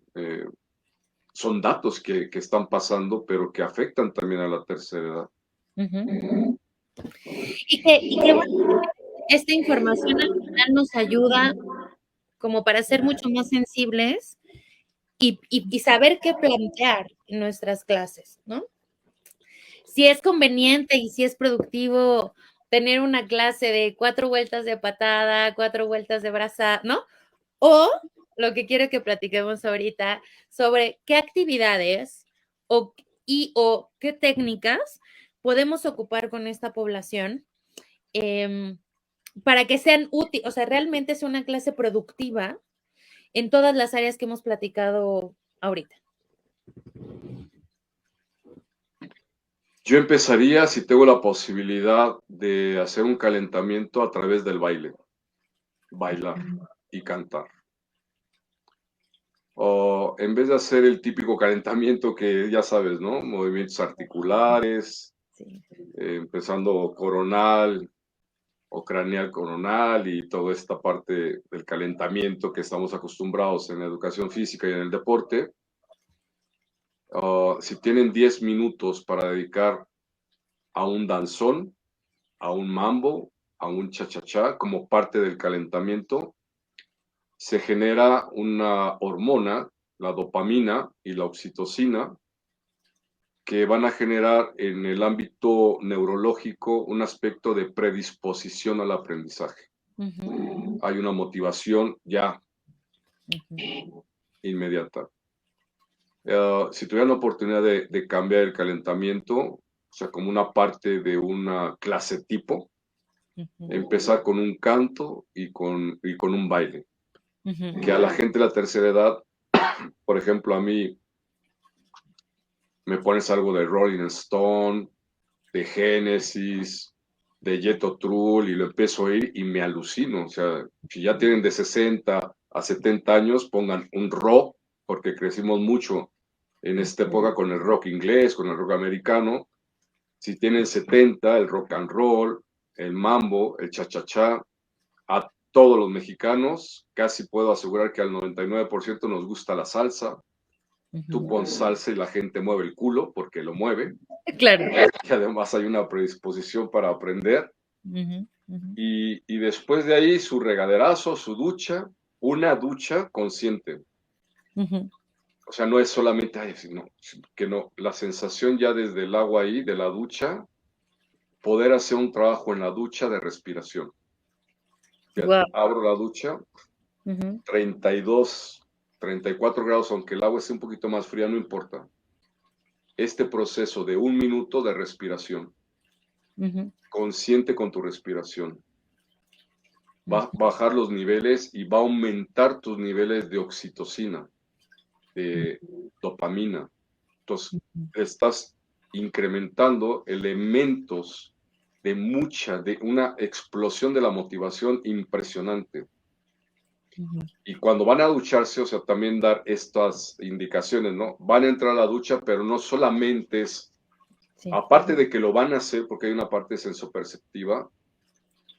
Speaker 2: son datos que están pasando, pero que afectan también a la tercera edad.
Speaker 1: Y que bueno, esta información al final nos ayuda como para ser mucho más sensibles y saber qué plantear en nuestras clases, ¿no? Si es conveniente y si es productivo tener una clase de 4 vueltas de patada, 4 vueltas de braza, ¿no? O lo que quiero que platiquemos ahorita sobre qué actividades o qué técnicas podemos ocupar con esta población para que sean útiles, o sea, realmente sea una clase productiva en todas las áreas que hemos platicado ahorita?
Speaker 2: Yo empezaría, si tengo la posibilidad de hacer un calentamiento a través del baile, bailar y cantar. O en vez de hacer el típico calentamiento que ya sabes, ¿no? Movimientos articulares,
Speaker 1: Sí.
Speaker 2: empezando coronal o craneal coronal y toda esta parte del calentamiento que estamos acostumbrados en la educación física y en el deporte. Si tienen 10 minutos para dedicar a un danzón, a un mambo, a un cha-cha-cha como parte del calentamiento, se genera una hormona, la dopamina y la oxitocina, que van a generar en el ámbito neurológico un aspecto de predisposición al aprendizaje. Hay una motivación ya inmediata. Si tuvieran la oportunidad de cambiar el calentamiento, o sea, como una parte de una clase tipo, empezar con un canto y con un baile. Que a la gente de la tercera edad, por ejemplo, a mí me pones algo de Rolling Stone, de Genesis, de Jethro Tull y lo empiezo a oír y me alucino. O sea, si ya tienen de 60 a 70 años, pongan un rock, porque crecimos mucho en esta época con el rock inglés, con el rock americano. Si tienen 70, el rock and roll, el mambo, el cha-cha-cha, a todos los mexicanos, casi puedo asegurar que al 99% nos gusta la salsa. Tú pon salsa y la gente mueve el culo porque lo mueve.
Speaker 1: Claro.
Speaker 2: Y además hay una predisposición para aprender. Y después de ahí su regaderazo, su ducha, una ducha consciente. O sea, no es solamente, ay, no, que no, la sensación ya desde el agua ahí, de la ducha, poder hacer un trabajo en la ducha de respiración. Fíjate,
Speaker 1: Wow.
Speaker 2: abro la ducha, 32, 34 grados, aunque el agua esté un poquito más fría, no importa. Este proceso de 1 minuto de respiración, consciente con tu respiración, va a bajar los niveles y va a aumentar tus niveles de oxitocina, de dopamina. Entonces, estás incrementando elementos de una explosión de la motivación impresionante. Y cuando van a ducharse, o sea, también dar estas indicaciones, ¿no? Van a entrar a la ducha, pero no solamente es, aparte de que lo van a hacer, porque hay una parte sensoperceptiva,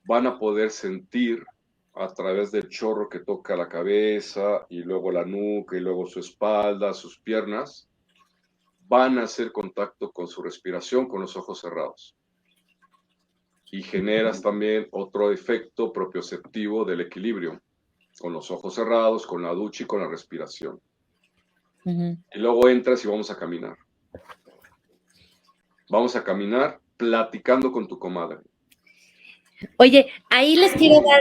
Speaker 2: van a poder sentir a través del chorro que toca la cabeza y luego la nuca y luego su espalda, sus piernas, van a hacer contacto con su respiración con los ojos cerrados. Y generas también otro efecto propioceptivo del equilibrio, con los ojos cerrados, con la ducha y con la respiración. Y luego entras y vamos a caminar. Vamos a caminar platicando con tu comadre.
Speaker 1: Oye, ahí les quiero dar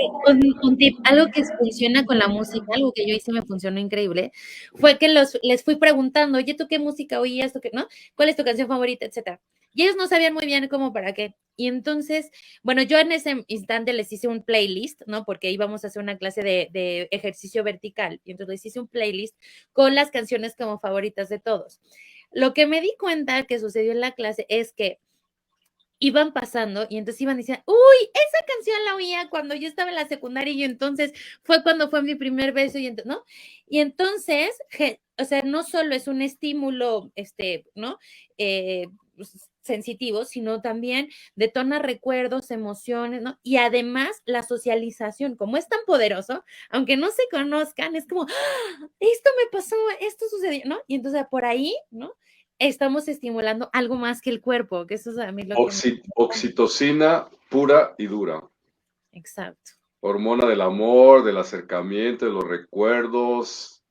Speaker 1: un tip, algo que funciona con la música, algo que yo hice me funcionó increíble, fue que les fui preguntando, oye, ¿tú qué música oías? ¿Tú qué, no? ¿Cuál es tu canción favorita? Etcétera. Y ellos no sabían muy bien cómo para qué. Y entonces, bueno, yo en ese instante les hice un playlist, ¿no? Porque íbamos a hacer una clase de ejercicio vertical. Y entonces les hice un playlist con las canciones como favoritas de todos. Lo que me di cuenta que sucedió en la clase es que iban pasando y entonces iban diciendo, uy, esa canción la oía cuando yo estaba en la secundaria y entonces fue cuando fue mi primer beso, y ¿no? Y entonces, o sea, no solo es un estímulo, ¿no? Sensitivo, sino también detona recuerdos, emociones, ¿no? Y además la socialización, como es tan poderoso, aunque no se conozcan, es como, ¡ah! Esto me pasó, esto sucedió, ¿no? Y entonces por ahí, ¿no? Estamos estimulando algo más que el cuerpo, que eso es a mí lo que
Speaker 2: Oxitocina pura y dura.
Speaker 1: Exacto.
Speaker 2: Hormona del amor, del acercamiento, de los recuerdos.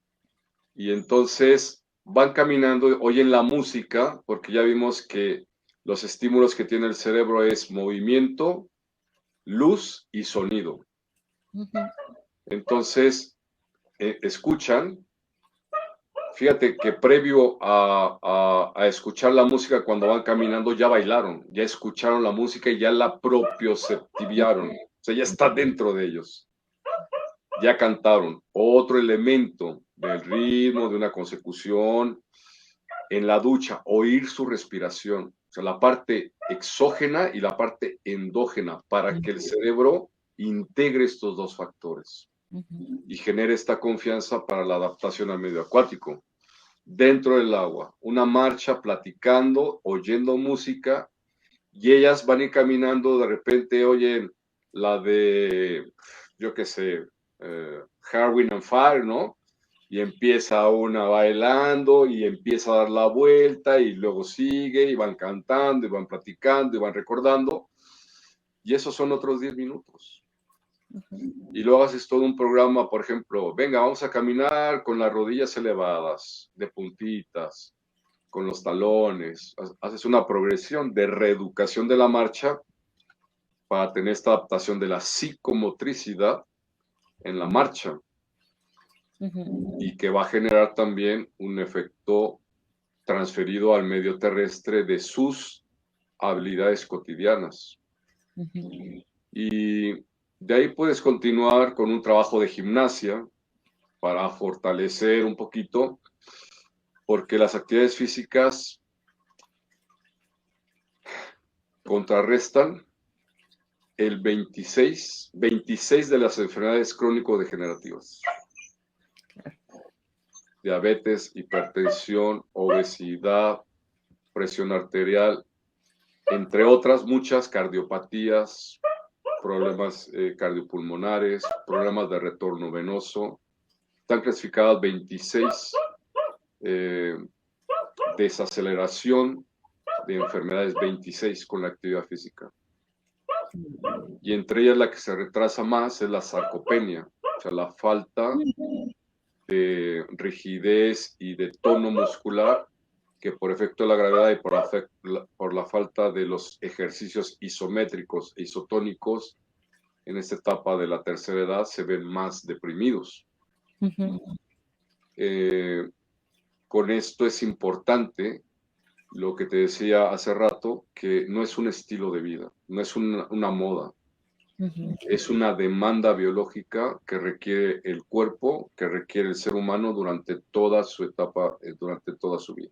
Speaker 2: Y entonces van caminando, oyen la música, porque ya vimos que los estímulos que tiene el cerebro es movimiento, luz y sonido. Entonces, escuchan Fíjate que previo a escuchar la música cuando van caminando ya bailaron, ya escucharon la música y ya la propioceptivaron, o sea, ya está dentro de ellos, ya cantaron. Otro elemento del ritmo, de una consecución, en la ducha, oír su respiración, o sea, la parte exógena y la parte endógena, para que el cerebro integre estos dos factores y genere esta confianza para la adaptación al medio acuático. Dentro del agua, una marcha, platicando, oyendo música, y ellas van a ir caminando, de repente oyen la de, yo qué sé, Heart, Wind and Fire, ¿no? Y empieza una bailando y empieza a dar la vuelta y luego sigue y van cantando y van platicando y van recordando. Y esos son otros 10 minutos. Y luego haces todo un programa, por ejemplo, venga, vamos a caminar con las rodillas elevadas, de puntitas, con los talones. Haces una progresión de reeducación de la marcha para tener esta adaptación de la psicomotricidad en la marcha y que va a generar también un efecto transferido al medio terrestre de sus habilidades cotidianas. Y de ahí puedes continuar con un trabajo de gimnasia para fortalecer un poquito, porque las actividades físicas contrarrestan el 26 de las enfermedades crónico-degenerativas. Diabetes, hipertensión, obesidad, presión arterial, entre otras muchas cardiopatías, problemas cardiopulmonares, problemas de retorno venoso. Están clasificadas 26 desaceleración de enfermedades, 26 con la actividad física. Y entre ellas la que se retrasa más es la sarcopenia, o sea, la falta de rigidez y de tono muscular que por efecto de la gravedad y por la falta de los ejercicios isométricos e isotónicos en esta etapa de la tercera edad se ven más deprimidos. Con esto es importante lo que te decía hace rato, que no es un estilo de vida, no es una moda, es una demanda biológica que requiere el cuerpo, que requiere el ser humano durante toda su etapa, durante toda su vida.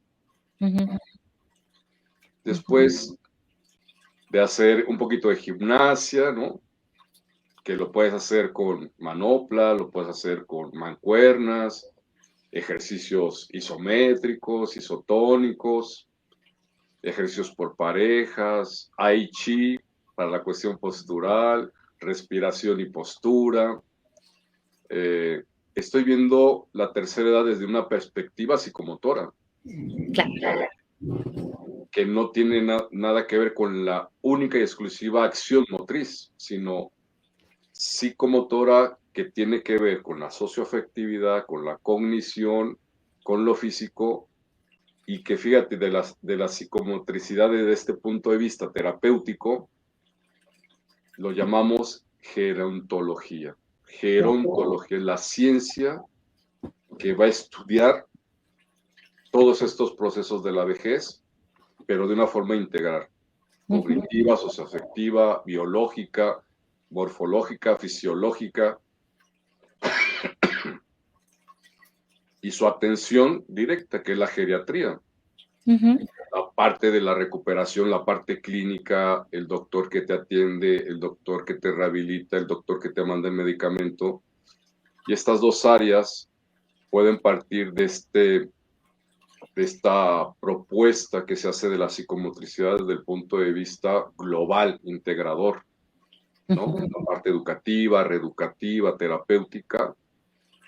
Speaker 2: Después de hacer un poquito de gimnasia, ¿no? Que lo puedes hacer con manopla, lo puedes hacer con mancuernas, ejercicios isométricos, isotónicos, ejercicios por parejas, ai chi para la cuestión postural, respiración y postura. Estoy viendo la tercera edad desde una perspectiva psicomotora. Claro. Que no tiene nada que ver con la única y exclusiva acción motriz, sino psicomotora que tiene que ver con la socioafectividad, con la cognición, con lo físico, y que fíjate, de la psicomotricidad desde este punto de vista terapéutico, lo llamamos gerontología. Gerontología es la ciencia que va a estudiar todos estos procesos de la vejez, pero de una forma integral, cognitiva, socioafectiva, biológica, morfológica, fisiológica, y su atención directa, que es la geriatría. La parte de la recuperación, la parte clínica, el doctor que te atiende, el doctor que te rehabilita, el doctor que te manda el medicamento. Y estas dos áreas pueden partir de esta propuesta que se hace de la psicomotricidad desde el punto de vista global, integrador, ¿no? La parte educativa, reeducativa, terapéutica,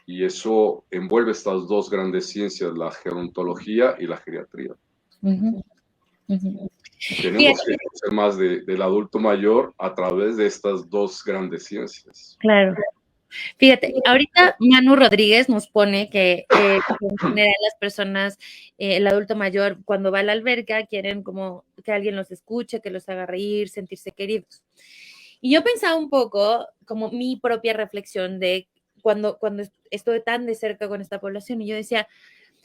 Speaker 2: y eso envuelve estas dos grandes ciencias, la gerontología y la geriatría. Tenemos que conocer más del adulto mayor a través de estas dos grandes ciencias.
Speaker 1: Claro. Fíjate, ahorita Manu Rodríguez nos pone que en general las personas, el adulto mayor, cuando va a la alberca, quieren como que alguien los escuche, que los haga reír, sentirse queridos. Y yo pensaba un poco como mi propia reflexión de cuando estuve tan de cerca con esta población, y yo decía,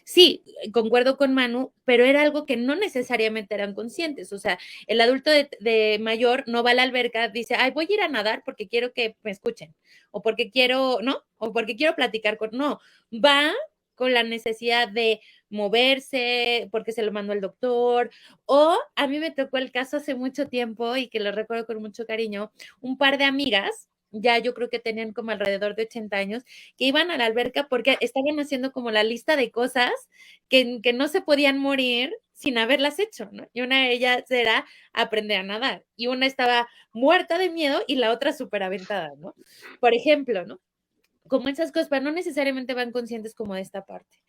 Speaker 1: Sí, concuerdo con Manu, pero era algo que no necesariamente eran conscientes. O sea, el adulto de mayor no va a la alberca, dice, ay, voy a ir a nadar porque quiero que me escuchen, o porque quiero, ¿no? O porque quiero platicar con, no, va con la necesidad de moverse, porque se lo mandó el doctor, o a mí me tocó el caso hace mucho tiempo y que lo recuerdo con mucho cariño, un par de amigas, ya yo creo que tenían como alrededor de 80 años, que iban a la alberca porque estaban haciendo como la lista de cosas que no se podían morir sin haberlas hecho, ¿no? Y una de ellas era aprender a nadar, y una estaba muerta de miedo y la otra súper aventada, ¿no? Por ejemplo, ¿no? Como esas cosas, pero no necesariamente van conscientes como de esta parte.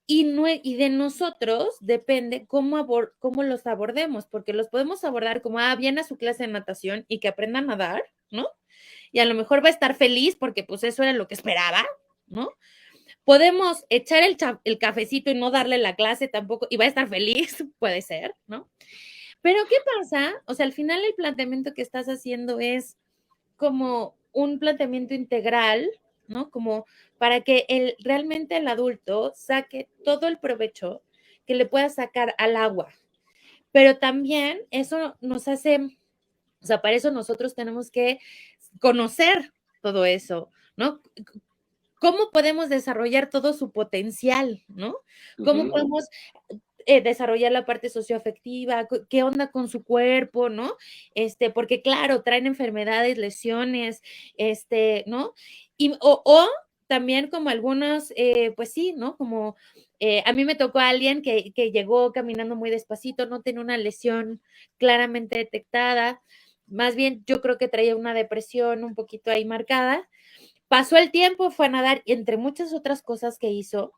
Speaker 1: Y, no, y de nosotros depende cómo los abordemos, porque los podemos abordar como, viene a su clase de natación y que aprenda a nadar, ¿no? Y a lo mejor va a estar feliz porque pues eso era lo que esperaba, ¿no? Podemos echar el cafecito y no darle la clase tampoco y va a estar feliz, puede ser, ¿no? Pero ¿qué pasa? O sea, al final el planteamiento que estás haciendo es como un planteamiento integral, ¿no? Como para que realmente el adulto saque todo el provecho que le pueda sacar al agua. Pero también eso nos hace, o sea, para eso nosotros tenemos que conocer todo eso, ¿no? ¿Cómo podemos desarrollar todo su potencial, ¿no? ¿Cómo podemos desarrollar la parte socioafectiva? ¿Qué onda con su cuerpo, no? Porque claro, traen enfermedades, lesiones, ¿no? O también como algunos, pues sí, ¿no? Como a mí me tocó a alguien que llegó caminando muy despacito, no tenía una lesión claramente detectada, más bien yo creo que traía una depresión un poquito ahí marcada. Pasó el tiempo, fue a nadar, entre muchas otras cosas que hizo,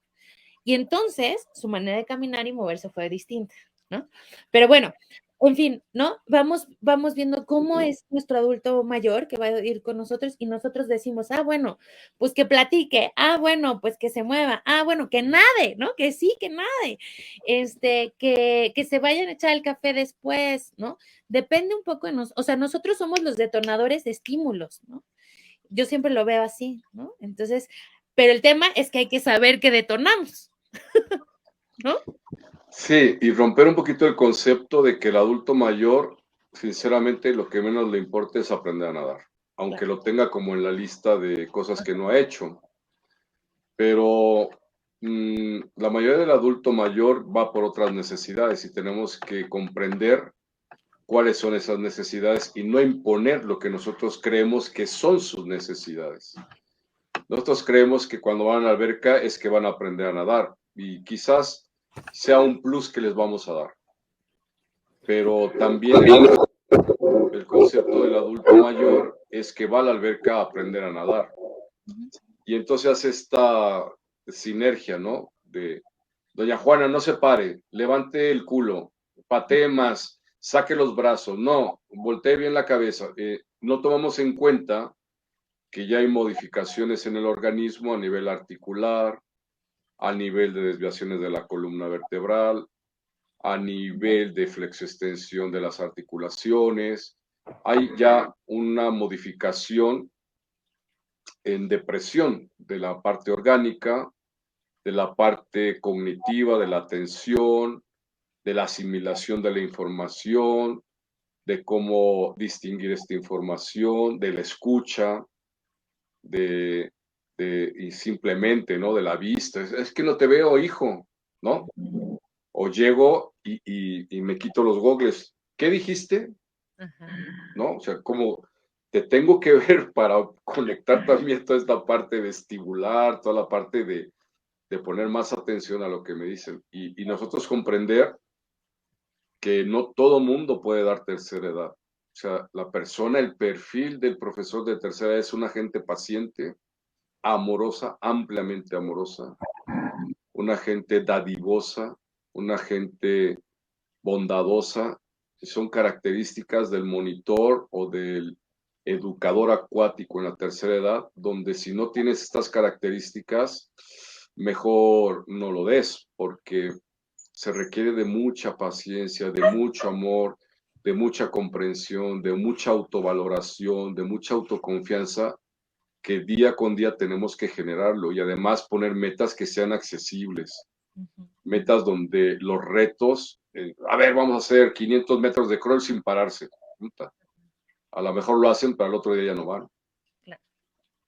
Speaker 1: y entonces su manera de caminar y moverse fue distinta, ¿no? Pero bueno, en fin, ¿no? Vamos viendo cómo es nuestro adulto mayor que va a ir con nosotros y nosotros decimos, bueno, pues que platique, bueno, pues que se mueva, bueno, que nade, ¿no? Que sí, que nade, que se vayan a echar el café después, ¿no? Depende un poco de nosotros, o sea, nosotros somos los detonadores de estímulos, ¿no? Yo siempre lo veo así, ¿no? Entonces, pero el tema es que hay que saber que detonamos, ¿no?
Speaker 2: Sí, y romper un poquito el concepto de que el adulto mayor, sinceramente, lo que menos le importa es aprender a nadar, aunque
Speaker 1: Claro.
Speaker 2: lo tenga como en la lista de cosas que no ha hecho. Pero la mayoría del adulto mayor va por otras necesidades y tenemos que comprender cuáles son esas necesidades y no imponer lo que nosotros creemos que son sus necesidades. Nosotros creemos que cuando van a la alberca es que van a aprender a nadar y quizás sea un plus que les vamos a dar. Pero también el concepto del adulto mayor es que va a la alberca a aprender a nadar. Y entonces hace esta sinergia, ¿no? De, doña Juana, no se pare, levante el culo, patee más, saque los brazos, no, voltee bien la cabeza. No tomamos en cuenta que ya hay modificaciones en el organismo a nivel articular, a nivel de desviaciones de la columna vertebral, a nivel de flexoextensión de las articulaciones. Hay ya una modificación en depresión de la parte orgánica, de la parte cognitiva, de la atención, de la asimilación de la información, de cómo distinguir esta información, de la escucha, y simplemente, ¿no? De la vista. Es que no te veo, hijo, ¿no? O llego y me quito los gogles. ¿Qué dijiste?
Speaker 1: Ajá.
Speaker 2: ¿No? O sea, como te tengo que ver para conectar también toda esta parte vestibular, toda la parte de poner más atención a lo que me dicen. Y nosotros comprender que no todo mundo puede dar tercera edad. O sea, la persona, el perfil del profesor de tercera edad es una gente paciente, amorosa, ampliamente amorosa, una gente dadivosa, una gente bondadosa, son características del monitor o del educador acuático en la tercera edad, donde si no tienes estas características, mejor no lo des, porque se requiere de mucha paciencia, de mucho amor, de mucha comprensión, de mucha autovaloración, de mucha autoconfianza, que día con día tenemos que generarlo y además poner metas que sean accesibles. Metas donde los retos, a ver, vamos a hacer 500 metros de crawl sin pararse. Puta. A lo mejor lo hacen, pero al otro día ya no van.
Speaker 1: Claro.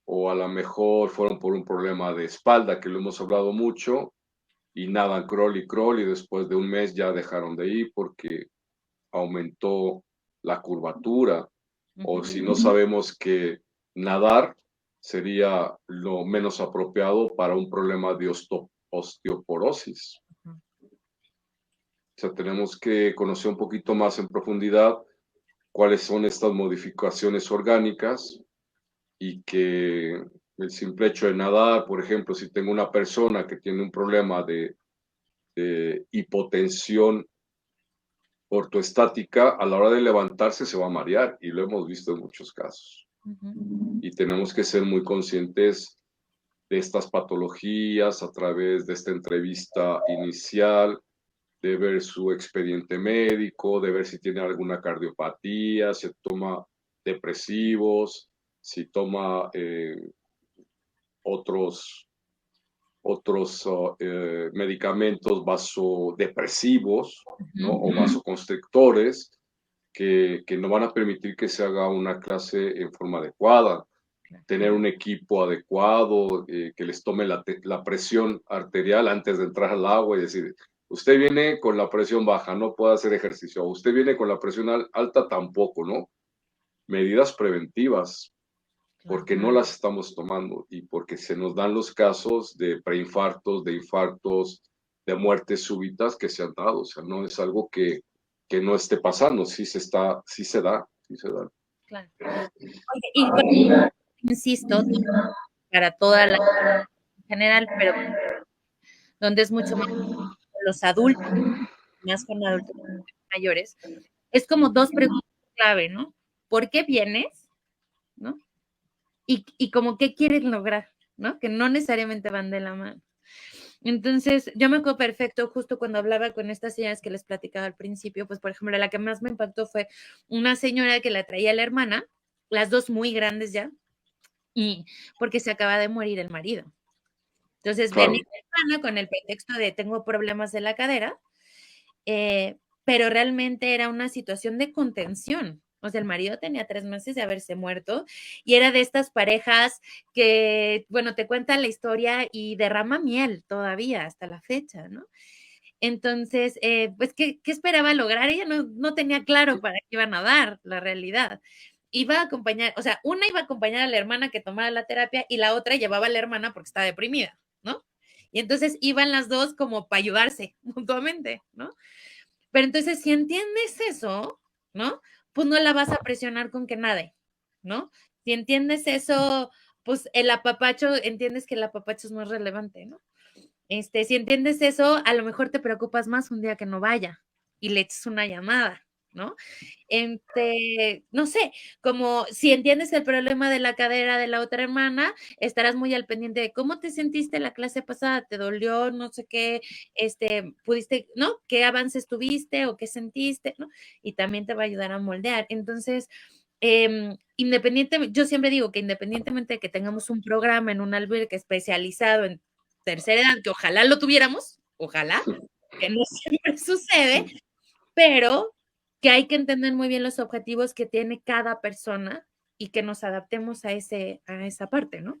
Speaker 2: O a lo mejor fueron por un problema de espalda, que lo hemos hablado mucho, y nadan crawl y después de un mes ya dejaron de ir porque aumentó la curvatura. O si no sabemos que nadar sería lo menos apropiado para un problema de osteoporosis. O sea, tenemos que conocer un poquito más en profundidad cuáles son estas modificaciones orgánicas y que el simple hecho de nadar, por ejemplo, si tengo una persona que tiene un problema de hipotensión ortoestática, a la hora de levantarse se va a marear y lo hemos visto en muchos casos. Y tenemos que ser muy conscientes de estas patologías a través de esta entrevista inicial, de ver su expediente médico, de ver si tiene alguna cardiopatía, si toma depresivos, si toma otros medicamentos vasodepresivos, ¿no? O vasoconstrictores que no van a permitir que se haga una clase en forma adecuada. Tener un equipo adecuado, que les tome la presión arterial antes de entrar al agua y decir, usted viene con la presión baja, no puede hacer ejercicio. Usted viene con la presión alta, tampoco, ¿no? Medidas preventivas, porque no las estamos tomando y porque se nos dan los casos de preinfartos, de infartos, de muertes súbitas que se han dado. O sea, no es algo que no esté pasando, sí se da, sí se da.
Speaker 1: Claro. Oye, y insisto, para toda la en general, pero donde es mucho más los adultos, más con adultos mayores, es como dos preguntas clave, ¿no? ¿Por qué vienes? ¿No? Y como qué quieres lograr, ¿no? Que no necesariamente van de la mano. Entonces, yo me acuerdo perfecto justo cuando hablaba con estas señoras que les platicaba al principio, pues, por ejemplo, la que más me impactó fue una señora que la traía la hermana, las dos muy grandes ya, y porque se acaba de morir el marido. Entonces,
Speaker 2: Claro.
Speaker 1: venía la hermana con el pretexto de tengo problemas de la cadera, pero realmente era una situación de contención. O sea, el marido tenía 3 meses de haberse muerto y era de estas parejas que, bueno, te cuentan la historia y derrama miel todavía hasta la fecha, ¿no? Entonces, pues, ¿qué esperaba lograr? Ella no tenía claro para qué iban a dar, la realidad. Iba a acompañar, o sea, una iba a acompañar a la hermana que tomara la terapia y la otra llevaba a la hermana porque estaba deprimida, ¿no? Y entonces iban las dos como para ayudarse mutuamente, ¿no? Pero entonces, si entiendes eso, ¿no? Pues no la vas a presionar con que nade, ¿no? Si entiendes eso, pues el apapacho, entiendes que el apapacho es más relevante, ¿no? Si entiendes eso, a lo mejor te preocupas más un día que no vaya y le echas una llamada, ¿no? No sé, como si entiendes el problema de la cadera de la otra hermana, estarás muy al pendiente de cómo te sentiste la clase pasada, te dolió, no sé qué, pudiste, ¿no? ¿Qué avances tuviste o qué sentiste, ¿no? Y también te va a ayudar a moldear. Entonces, independientemente, yo siempre digo que independientemente de que tengamos un programa en un albergue especializado en tercera edad, que ojalá lo tuviéramos, ojalá, que no siempre sucede, pero que hay que entender muy bien los objetivos que tiene cada persona y que nos adaptemos a esa parte, ¿no?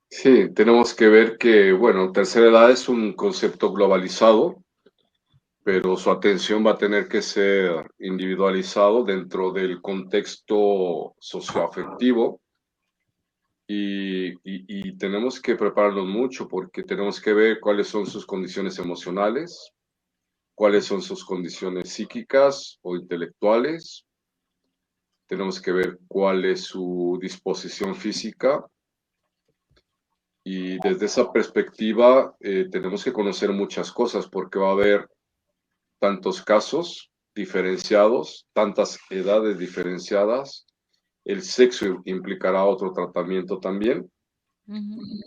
Speaker 2: Sí, tenemos que ver que, bueno, tercera edad es un concepto globalizado, pero su atención va a tener que ser individualizado dentro del contexto socioafectivo y tenemos que prepararnos mucho porque tenemos que ver cuáles son sus condiciones emocionales, cuáles son sus condiciones psíquicas o intelectuales, tenemos que ver cuál es su disposición física y desde esa perspectiva tenemos que conocer muchas cosas porque va a haber tantos casos diferenciados, tantas edades diferenciadas, el sexo implicará otro tratamiento también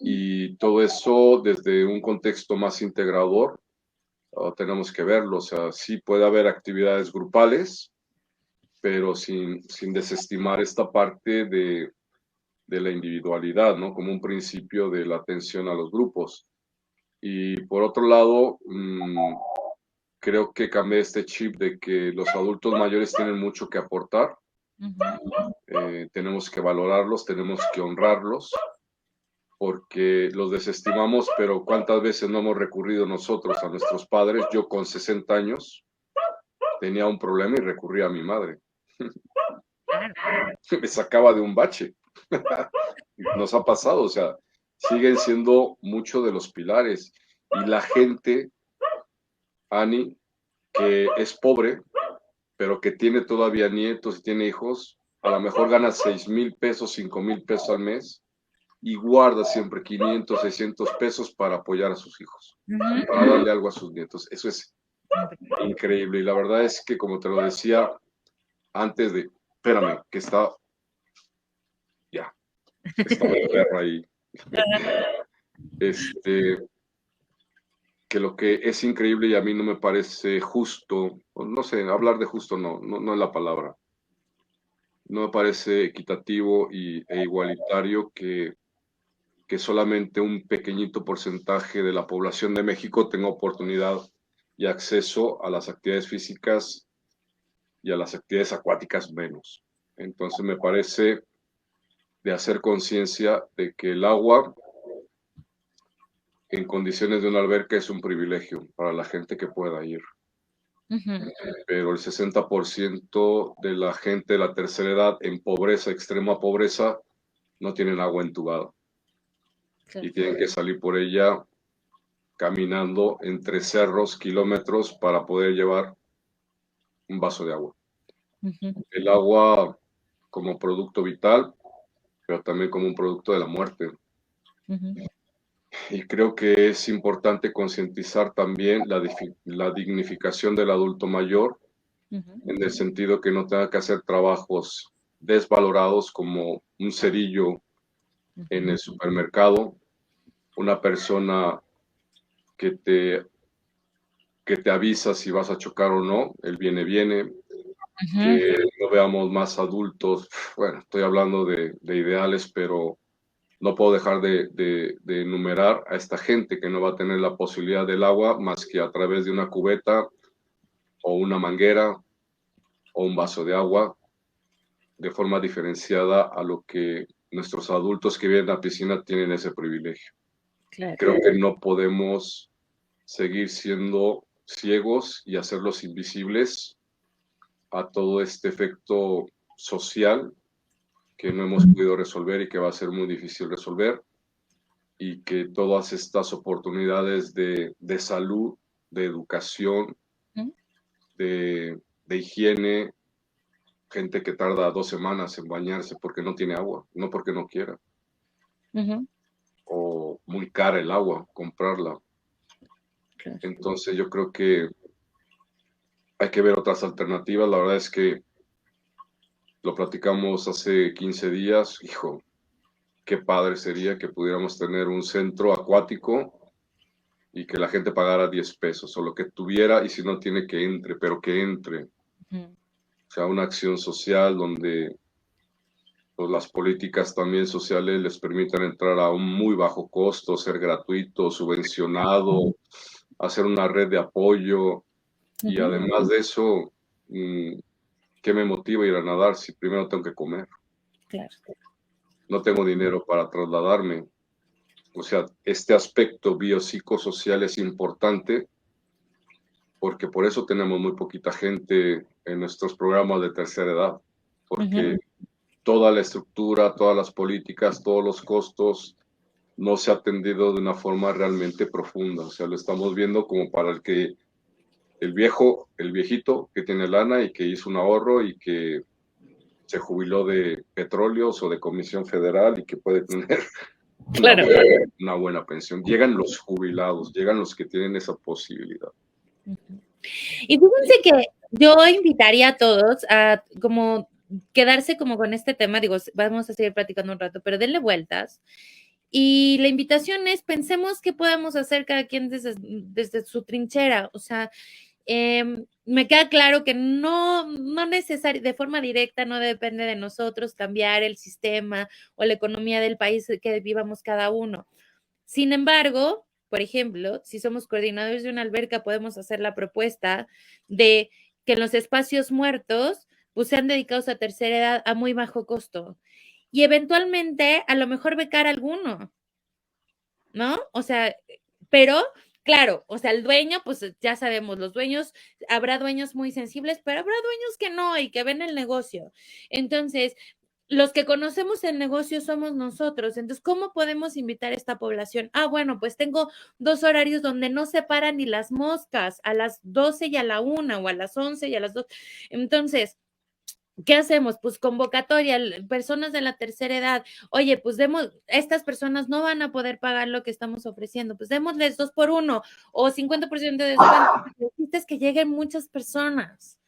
Speaker 2: y todo eso desde un contexto más integrador tenemos que verlo, o sea, sí puede haber actividades grupales, pero sin desestimar esta parte de la individualidad, ¿no? Como un principio de la atención a los grupos. Y por otro lado, creo que cambié este chip de que los adultos mayores tienen mucho que aportar. Tenemos que valorarlos, tenemos que honrarlos, porque los desestimamos, pero ¿cuántas veces no hemos recurrido nosotros a nuestros padres? Yo con 60 años tenía un problema y recurrí a mi madre. Me sacaba de un bache. Nos ha pasado, o sea, siguen siendo muchos de los pilares. Y la gente, Ani, que es pobre, pero que tiene todavía nietos y tiene hijos, a lo mejor gana 6,000 pesos, 5,000 pesos al mes y guarda siempre 500, 600 pesos para apoyar a sus hijos, para darle algo a sus nietos. Eso es increíble. Y la verdad es que, como te lo decía antes de, espérame, que está el perro ahí. Que lo que es increíble y a mí no me parece justo, no sé, hablar de justo no es la palabra. No me parece equitativo e igualitario que solamente un pequeñito porcentaje de la población de México tenga oportunidad y acceso a las actividades físicas y a las actividades acuáticas menos. Entonces me parece de hacer conciencia de que el agua en condiciones de una alberca es un privilegio para la gente que pueda ir. Pero el 60% de la gente de la tercera edad en pobreza, extrema pobreza, no tienen agua entubada. Y tienen que salir por ella caminando entre cerros, kilómetros, para poder llevar un vaso de agua. El agua como producto vital, pero también como un producto de la muerte. Y creo que es importante concientizar también la dignificación del adulto mayor, en el sentido que no tenga que hacer trabajos desvalorados como un cerillo en el supermercado, una persona que te avisa si vas a chocar o no, el viene, que no veamos más adultos. Bueno, estoy hablando de ideales, pero no puedo dejar de enumerar a esta gente que no va a tener la posibilidad del agua más que a través de una cubeta o una manguera o un vaso de agua, de forma diferenciada a lo que nuestros adultos que viven en la piscina tienen ese privilegio. Claro. Creo que no podemos seguir siendo ciegos y hacerlos invisibles a todo este efecto social que no hemos podido resolver y que va a ser muy difícil resolver, y que todas estas oportunidades de salud, de educación, de higiene, gente que tarda 2 semanas en bañarse porque no tiene agua, no porque no quiera. O muy cara el agua, comprarla. Claro. Entonces yo creo que hay que ver otras alternativas. La verdad es que lo platicamos hace 15 días. Hijo, qué padre sería que pudiéramos tener un centro acuático y que la gente pagara 10 pesos o lo que tuviera, y si no tiene que entre, pero que entre. O sea, una acción social donde pues, las políticas también sociales les permitan entrar a un muy bajo costo, ser gratuito, subvencionado, hacer una red de apoyo. Y además de eso, ¿qué me motiva a ir a nadar si primero tengo que comer? Claro. No tengo dinero para trasladarme. O sea, este aspecto biopsicosocial es importante, porque por eso tenemos muy poquita gente en nuestros programas de tercera edad, porque toda la estructura, todas las políticas, todos los costos no se ha atendido de una forma realmente profunda. O sea, lo estamos viendo como para el viejito que tiene lana y que hizo un ahorro y que se jubiló de petróleos o de Comisión Federal y que puede tener una buena pensión. Llegan los jubilados, llegan los que tienen esa posibilidad.
Speaker 1: Y fíjense que yo invitaría a todos a como quedarse como con este tema, digo, vamos a seguir platicando un rato, pero denle vueltas. Y la invitación es, pensemos qué podemos hacer cada quien desde su trinchera. O sea, me queda claro que no necesariamente, de forma directa, no depende de nosotros cambiar el sistema o la economía del país que vivamos cada uno. Sin embargo, por ejemplo, si somos coordinadores de una alberca, podemos hacer la propuesta de que en los espacios muertos, pues sean dedicados a tercera edad a muy bajo costo. Y eventualmente, a lo mejor becar a alguno, ¿no? O sea, pero claro, o sea, el dueño, pues ya sabemos, los dueños, habrá dueños muy sensibles, pero habrá dueños que no y que ven el negocio. Entonces, los que conocemos el negocio somos nosotros. Entonces, ¿cómo podemos invitar a esta población? Ah, bueno, pues tengo 2 horarios donde no se paran ni las moscas, a las 12 y a la 1, o a las 11 y a las 2. Entonces, ¿qué hacemos? Pues convocatoria, personas de la tercera edad. Oye, pues estas personas no van a poder pagar lo que estamos ofreciendo, pues démosles 2 por 1 o 50% de descuento. Lo que es que lleguen muchas personas.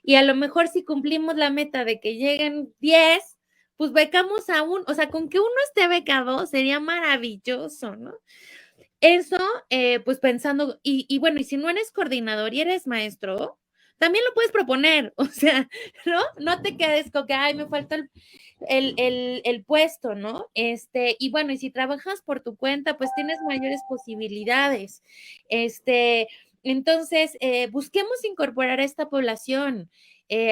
Speaker 1: Y a lo mejor si cumplimos la meta de que lleguen 10, pues becamos a o sea, con que uno esté becado sería maravilloso, ¿no? Eso, pues pensando, y bueno, y si no eres coordinador y eres maestro, también lo puedes proponer, o sea, ¿no? No te quedes con que, ay, me falta el puesto, ¿no? Y bueno, y si trabajas por tu cuenta, pues tienes mayores posibilidades. Entonces, busquemos incorporar a esta población.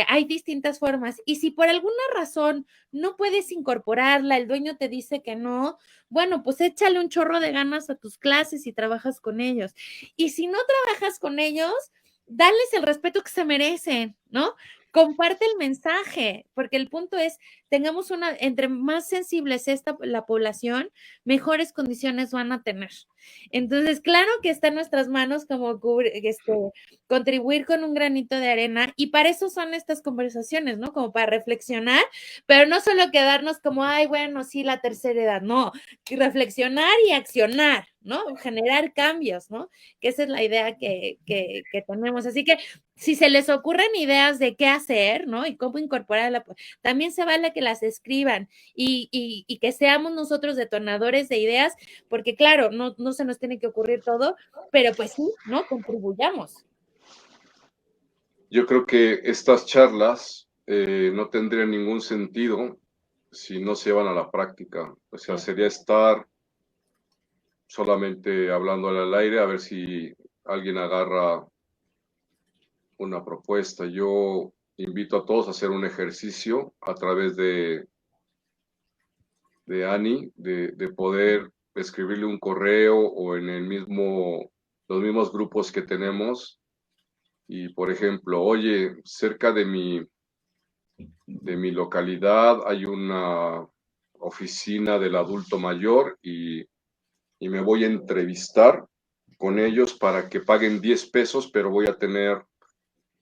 Speaker 1: Hay distintas formas. Y si por alguna razón no puedes incorporarla, el dueño te dice que no, bueno, pues échale un chorro de ganas a tus clases y trabajas con ellos. Y si no trabajas con ellos, darles el respeto que se merecen, ¿no? Comparte el mensaje, porque el punto es, tengamos entre más sensibles la población, mejores condiciones van a tener. Entonces, claro que está en nuestras manos como contribuir con un granito de arena, y para eso son estas conversaciones, ¿no? Como para reflexionar, pero no solo quedarnos como, ay, bueno, sí, la tercera edad, no, reflexionar y accionar, ¿no? Generar cambios, ¿no? Que esa es la idea que tenemos. Así que si se les ocurren ideas de qué hacer, ¿no? Y cómo incorporarla, también se vale que las escriban y que seamos nosotros detonadores de ideas, porque claro, no se nos tiene que ocurrir todo, pero pues sí, ¿no? Contribuyamos.
Speaker 2: Yo creo que estas charlas no tendrían ningún sentido si no se llevan a la práctica. O sea, sería estar solamente hablando al aire a ver si alguien agarra una propuesta. Yo invito a todos a hacer un ejercicio a través de Ani, de poder escribirle un correo o en los mismos grupos que tenemos. Y, por ejemplo, oye, cerca de mi localidad hay una oficina del adulto mayor y me voy a entrevistar con ellos para que paguen 10 pesos, pero voy a tener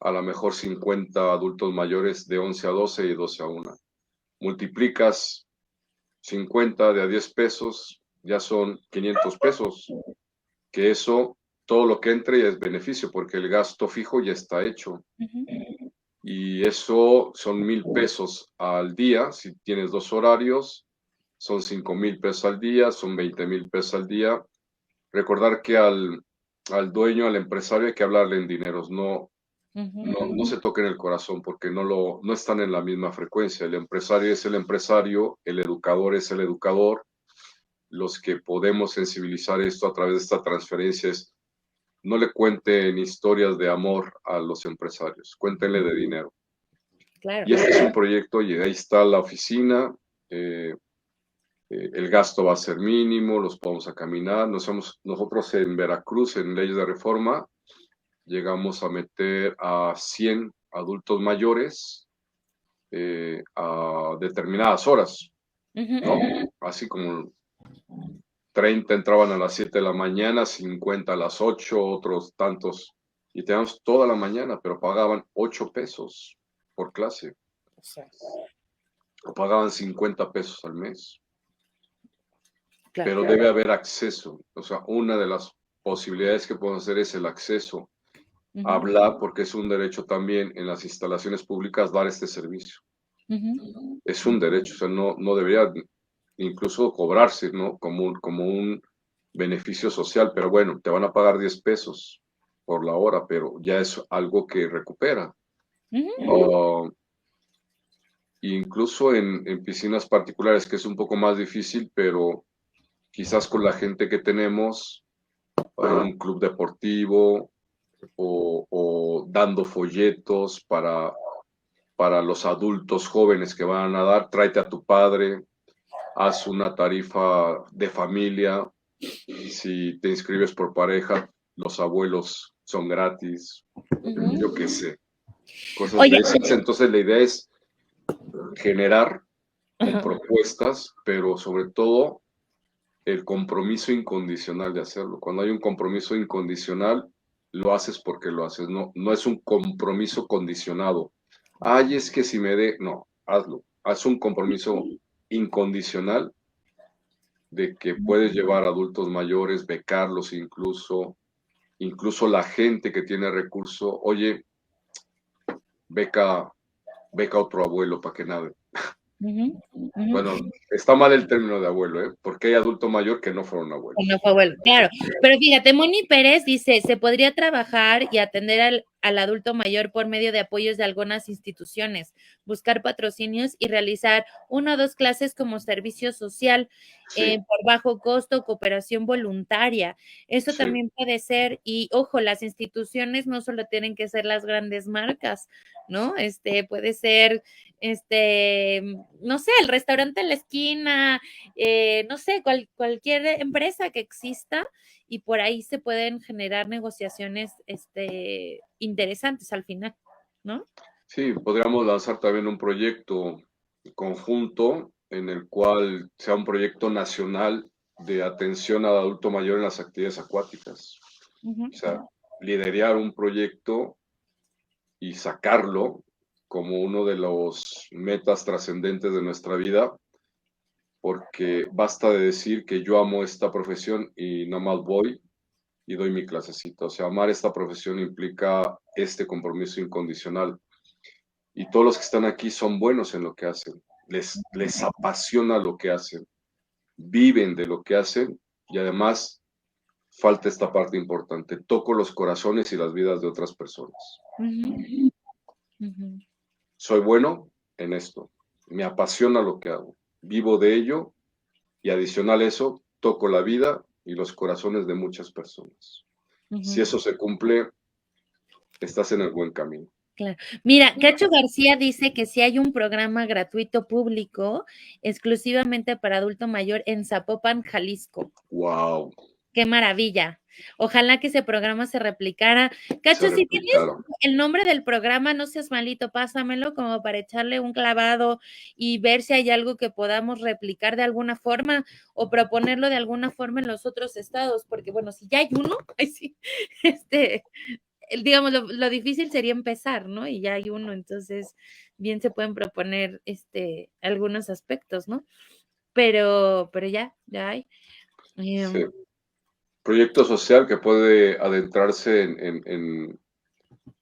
Speaker 2: a lo mejor 50 adultos mayores de 11 a 12 y 12 a 1. Multiplicas 50 de a 10 pesos, ya son 500 pesos, que eso, todo lo que entre ya es beneficio, porque el gasto fijo ya está hecho. Y eso son 1,000 pesos al día, si tienes 2 horarios, son 5,000 pesos al día, son 20,000 pesos al día. Recordar que al dueño, al empresario, hay que hablarle en dineros, no se toquen el corazón porque no están en la misma frecuencia. El empresario es el empresario, el educador es el educador. Los que podemos sensibilizar esto a través de esta transferencia es, no le cuenten historias de amor a los empresarios, cuéntenle de dinero.
Speaker 1: Claro.
Speaker 2: Y este es un proyecto y ahí está la oficina, el gasto va a ser mínimo, los podemos a caminar. Nosotros en Veracruz, en Leyes de Reforma, llegamos a meter a 100 adultos mayores a determinadas horas, ¿no? Así como 30 entraban a las 7 de la mañana, 50 a las 8, otros tantos, y teníamos toda la mañana, pero pagaban 8 pesos por clase, o pagaban 50 pesos al mes.
Speaker 1: Claro.
Speaker 2: Pero debe haber acceso, o sea, una de las posibilidades que podemos hacer es el acceso. Hablar, porque es un derecho también en las instalaciones públicas dar este servicio. Es un derecho, o sea, no debería incluso cobrarse, ¿no? Como un beneficio social, pero bueno, te van a pagar 10 pesos por la hora, pero ya es algo que recupera. Incluso en piscinas particulares, que es un poco más difícil, pero quizás con la gente que tenemos en un club deportivo o dando folletos para los adultos jóvenes que van a nadar. Tráete a tu padre, haz una tarifa de familia. Si te inscribes por pareja, los abuelos son gratis. Yo qué sé, cosas
Speaker 1: Oye,
Speaker 2: de esas. Entonces la idea es generar con
Speaker 1: ajá,
Speaker 2: propuestas, pero sobre todo el compromiso incondicional de hacerlo. Cuando hay un compromiso incondicional, lo haces porque lo haces, no es un compromiso condicionado. Ay, es que si me no, hazlo. Haz un compromiso incondicional de que puedes llevar a adultos mayores, becarlos incluso la gente que tiene recurso, oye, beca, beca a otro abuelo para que nade.
Speaker 1: ujú, ujú.
Speaker 2: Bueno, está mal el término de abuelo, ¿eh? Porque hay adulto mayor que no fueron abuelos.
Speaker 1: No fue bueno, claro. Pero fíjate, Moni Pérez dice, se podría trabajar y atender al adulto mayor por medio de apoyos de algunas instituciones, buscar patrocinios y realizar 1 o 2 clases como servicio social
Speaker 2: Sí,
Speaker 1: por bajo costo, cooperación voluntaria. Eso
Speaker 2: sí,
Speaker 1: también puede ser, y ojo, las instituciones no solo tienen que ser las grandes marcas, ¿no? Puede ser, no sé, el restaurante en la esquina, no sé, cualquier empresa que exista y por ahí se pueden generar negociaciones interesantes al final, ¿no?
Speaker 2: sí, podríamos lanzar también un proyecto conjunto en el cual sea un proyecto nacional de atención al adulto mayor en las actividades acuáticas.
Speaker 1: Ujú,
Speaker 2: O sea, liderar un proyecto y sacarlo como uno de los metas trascendentes de nuestra vida, porque basta de decir que yo amo esta profesión y nada más voy y doy mi clasecita. O sea, amar esta profesión implica este compromiso incondicional. Y todos los que están aquí son buenos en lo que hacen. Les apasiona lo que hacen, viven de lo que hacen y además falta esta parte importante. Toco los corazones y las vidas de otras personas.
Speaker 1: ujú, ujú.
Speaker 2: Soy bueno en esto. Me apasiona lo que hago. Vivo de ello y adicional a eso, toco la vida y los corazones de muchas personas. Si
Speaker 1: Ujú,
Speaker 2: eso se cumple, estás en el buen camino.
Speaker 1: claro. Mira, Cacho García dice que si hay un programa gratuito público exclusivamente para adulto mayor en Zapopan, Jalisco.
Speaker 2: Wow,
Speaker 1: Qué maravilla. Ojalá que ese programa se replicara.
Speaker 2: se
Speaker 1: Cacho, si tienes
Speaker 2: replicaron.
Speaker 1: el nombre del programa, no seas malito, pásamelo como para echarle un clavado y ver si hay algo que podamos replicar de alguna forma o proponerlo de alguna forma en los otros estados, porque bueno, si ya hay uno, ay, sí, digamos, lo difícil sería empezar, ¿no? Y ya hay uno, entonces bien se pueden proponer algunos aspectos, ¿no? Pero ya hay.
Speaker 2: Sí.
Speaker 1: Em,
Speaker 2: Proyecto social que puede adentrarse en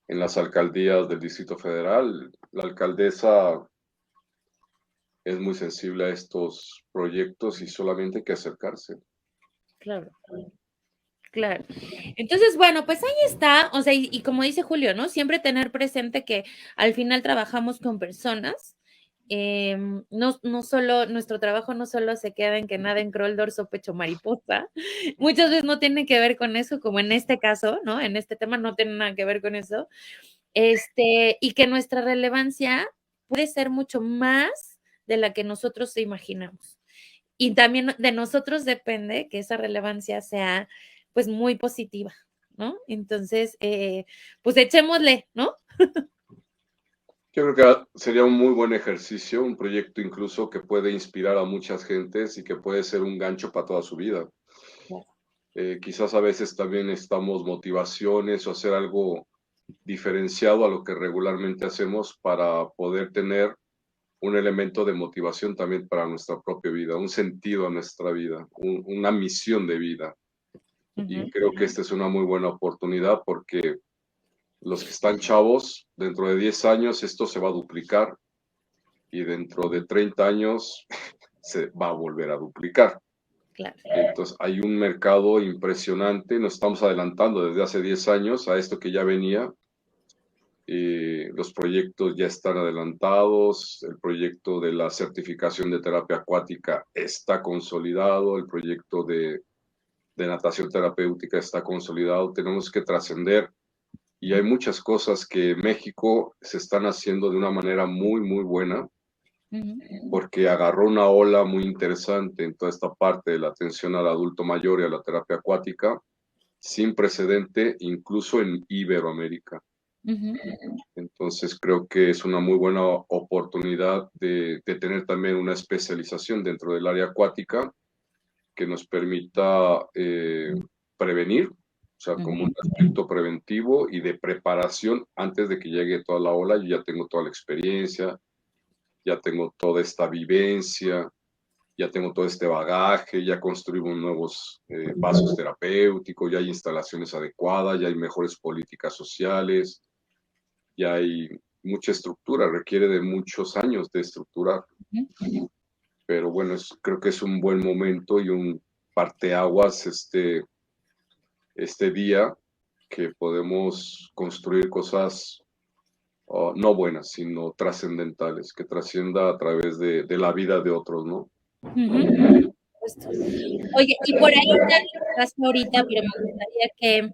Speaker 2: las alcaldías del Distrito Federal. La alcaldesa es muy sensible a estos proyectos y solamente hay que acercarse.
Speaker 1: claro. Claro. Entonces, bueno, pues ahí está, o sea, y como dice Julio, ¿no? Siempre tener presente que al final trabajamos con personas, no solo, nuestro trabajo no solo se queda en que nada en crawl, dorso, pecho, mariposa, muchas veces no tiene que ver con eso, como en este caso, ¿no? En este tema no tiene nada que ver con eso, y que nuestra relevancia puede ser mucho más de la que nosotros imaginamos. Y también de nosotros depende que esa relevancia sea pues muy positiva, ¿no? Entonces, pues echémosle, ¿no?
Speaker 2: Yo creo que sería un muy buen ejercicio, un proyecto incluso que puede inspirar a muchas gentes y que puede ser un gancho para toda su vida. Quizás a veces también necesitamos motivaciones o hacer algo diferenciado a lo que regularmente hacemos para poder tener un elemento de motivación también para nuestra propia vida, un sentido a nuestra vida, una misión de vida. Y
Speaker 1: Ujú,
Speaker 2: creo que esta es una muy buena oportunidad porque los que están chavos, dentro de 10 años esto se va a duplicar y dentro de 30 años se va a volver a duplicar.
Speaker 1: claro.
Speaker 2: Entonces hay un mercado impresionante, nos estamos adelantando desde hace 10 años a esto que ya venía. Los proyectos ya están adelantados, el proyecto de la certificación de terapia acuática está consolidado, el proyecto de natación terapéutica está consolidado, tenemos que trascender y hay muchas cosas que en México se están haciendo de una manera muy, muy buena, porque agarró una ola muy interesante en toda esta parte de la atención al adulto mayor y a la terapia acuática, sin precedente, incluso en Iberoamérica. Entonces creo que es una muy buena oportunidad de tener también una especialización dentro del área acuática que nos permita prevenir, o sea, como un aspecto preventivo y de preparación antes de que llegue toda la ola. Yo ya tengo toda la experiencia, ya tengo toda esta vivencia, ya tengo todo este bagaje, ya construimos nuevos vasos terapéuticos, ya hay instalaciones adecuadas, ya hay mejores políticas sociales, ya hay mucha estructura, requiere de muchos años de estructurar. Pero bueno, creo que es un buen momento y un parteaguas este día que podemos construir cosas no buenas, sino trascendentales, que trascienda a través de la vida de otros, ¿no?
Speaker 1: Oye, y por ahí ya estás ahorita, pero me gustaría que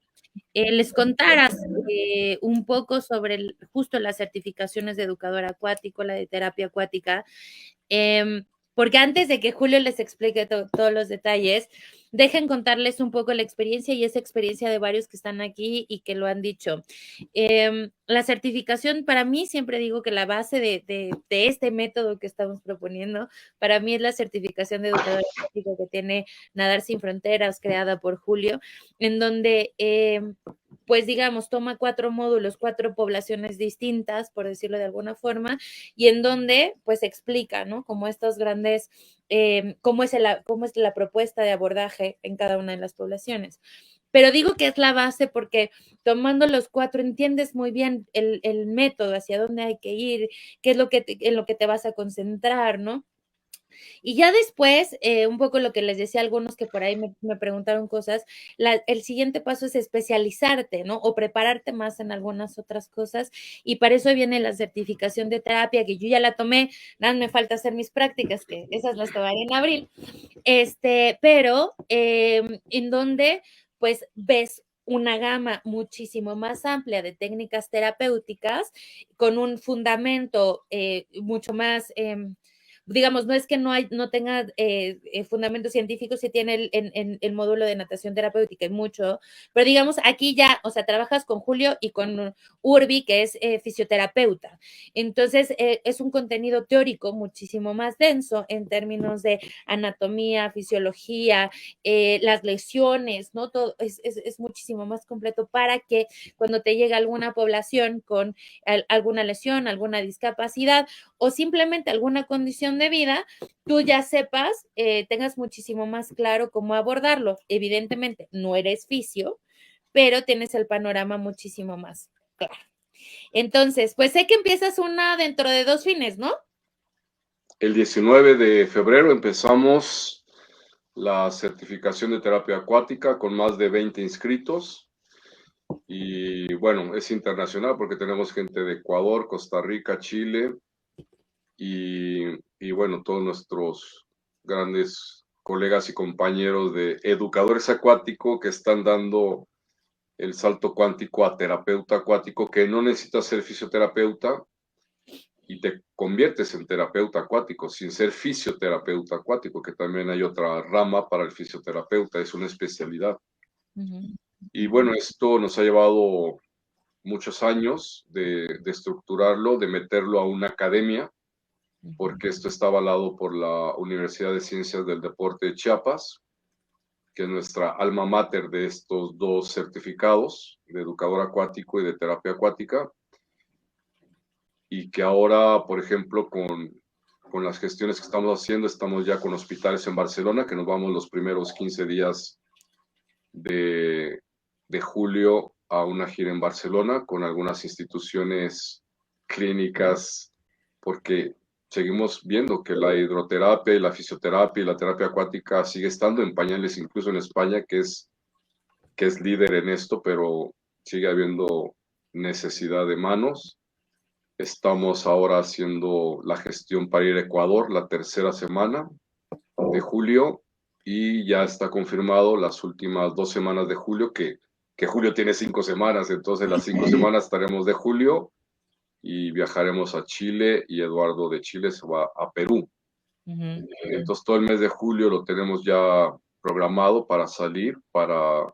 Speaker 1: les contaras un poco sobre justo las certificaciones de educador acuático, la de terapia acuática, porque antes de que Julio les explique todos los detalles, dejen contarles un poco la experiencia y esa experiencia de varios que están aquí y que lo han dicho. La certificación, para mí, siempre digo que la base de este método que estamos proponiendo, para mí es la certificación de educador acuático que tiene Nadar Sin Fronteras, creada por Julio, en donde pues digamos, toma 4 módulos, 4 poblaciones distintas, por decirlo de alguna forma, y en donde pues explica, ¿no? Como estos grandes, cómo es la propuesta de abordaje en cada una de las poblaciones. Pero digo que es la base porque tomando los 4 entiendes muy bien el método, hacia dónde hay que ir, qué es en lo que te vas a concentrar, ¿no? Y ya después, un poco lo que les decía a algunos que por ahí me preguntaron cosas, el siguiente paso es especializarte, ¿no? O prepararte más en algunas otras cosas. Y para eso viene la certificación de terapia, que yo ya la tomé, nada, me falta hacer mis prácticas, que esas las tomaré en abril. Pero en donde pues ves una gama muchísimo más amplia de técnicas terapéuticas con un fundamento mucho más digamos, no es que no tenga fundamentos científicos, si tiene el módulo de natación terapéutica y mucho, pero digamos, aquí ya, o sea, trabajas con Julio y con Urbi, que es fisioterapeuta. Entonces, es un contenido teórico muchísimo más denso en términos de anatomía, fisiología, las lesiones, ¿no? Todo es muchísimo más completo para que cuando te llegue alguna población con alguna lesión, alguna discapacidad o simplemente alguna condición de vida, tú ya sepas, tengas muchísimo más claro cómo abordarlo. Evidentemente, no eres fisio, pero tienes el panorama muchísimo más claro. Entonces, pues sé que empiezas una dentro de 2 fines, ¿no?
Speaker 2: El 19 de febrero empezamos la certificación de terapia acuática con más de 20 inscritos. Y bueno, es internacional porque tenemos gente de Ecuador, Costa Rica, Chile y bueno, todos nuestros grandes colegas y compañeros de educadores acuáticos que están dando el salto cuántico a terapeuta acuático, que no necesitas ser fisioterapeuta y te conviertes en terapeuta acuático sin ser fisioterapeuta acuático, que también hay otra rama para el fisioterapeuta, es una especialidad. Y bueno, esto nos ha llevado muchos años de estructurarlo, de meterlo a una academia, porque esto está avalado por la Universidad de Ciencias del Deporte de Chiapas, que es nuestra alma mater de estos 2 certificados, de educador acuático y de terapia acuática, y que ahora, por ejemplo, con las gestiones que estamos haciendo, estamos ya con hospitales en Barcelona, que nos vamos los primeros 15 días de julio a una gira en Barcelona con algunas instituciones clínicas, porque seguimos viendo que la hidroterapia y la fisioterapia y la terapia acuática sigue estando en pañales, incluso en España, que es líder en esto, pero sigue habiendo necesidad de manos. Estamos ahora haciendo la gestión para ir a Ecuador la tercera semana de julio y ya está confirmado las últimas 2 semanas de julio, que julio tiene 5 semanas, entonces las 5 semanas estaremos de julio y viajaremos a Chile y Eduardo de Chile se va a Perú. Entonces todo el mes de julio lo tenemos ya programado para salir, para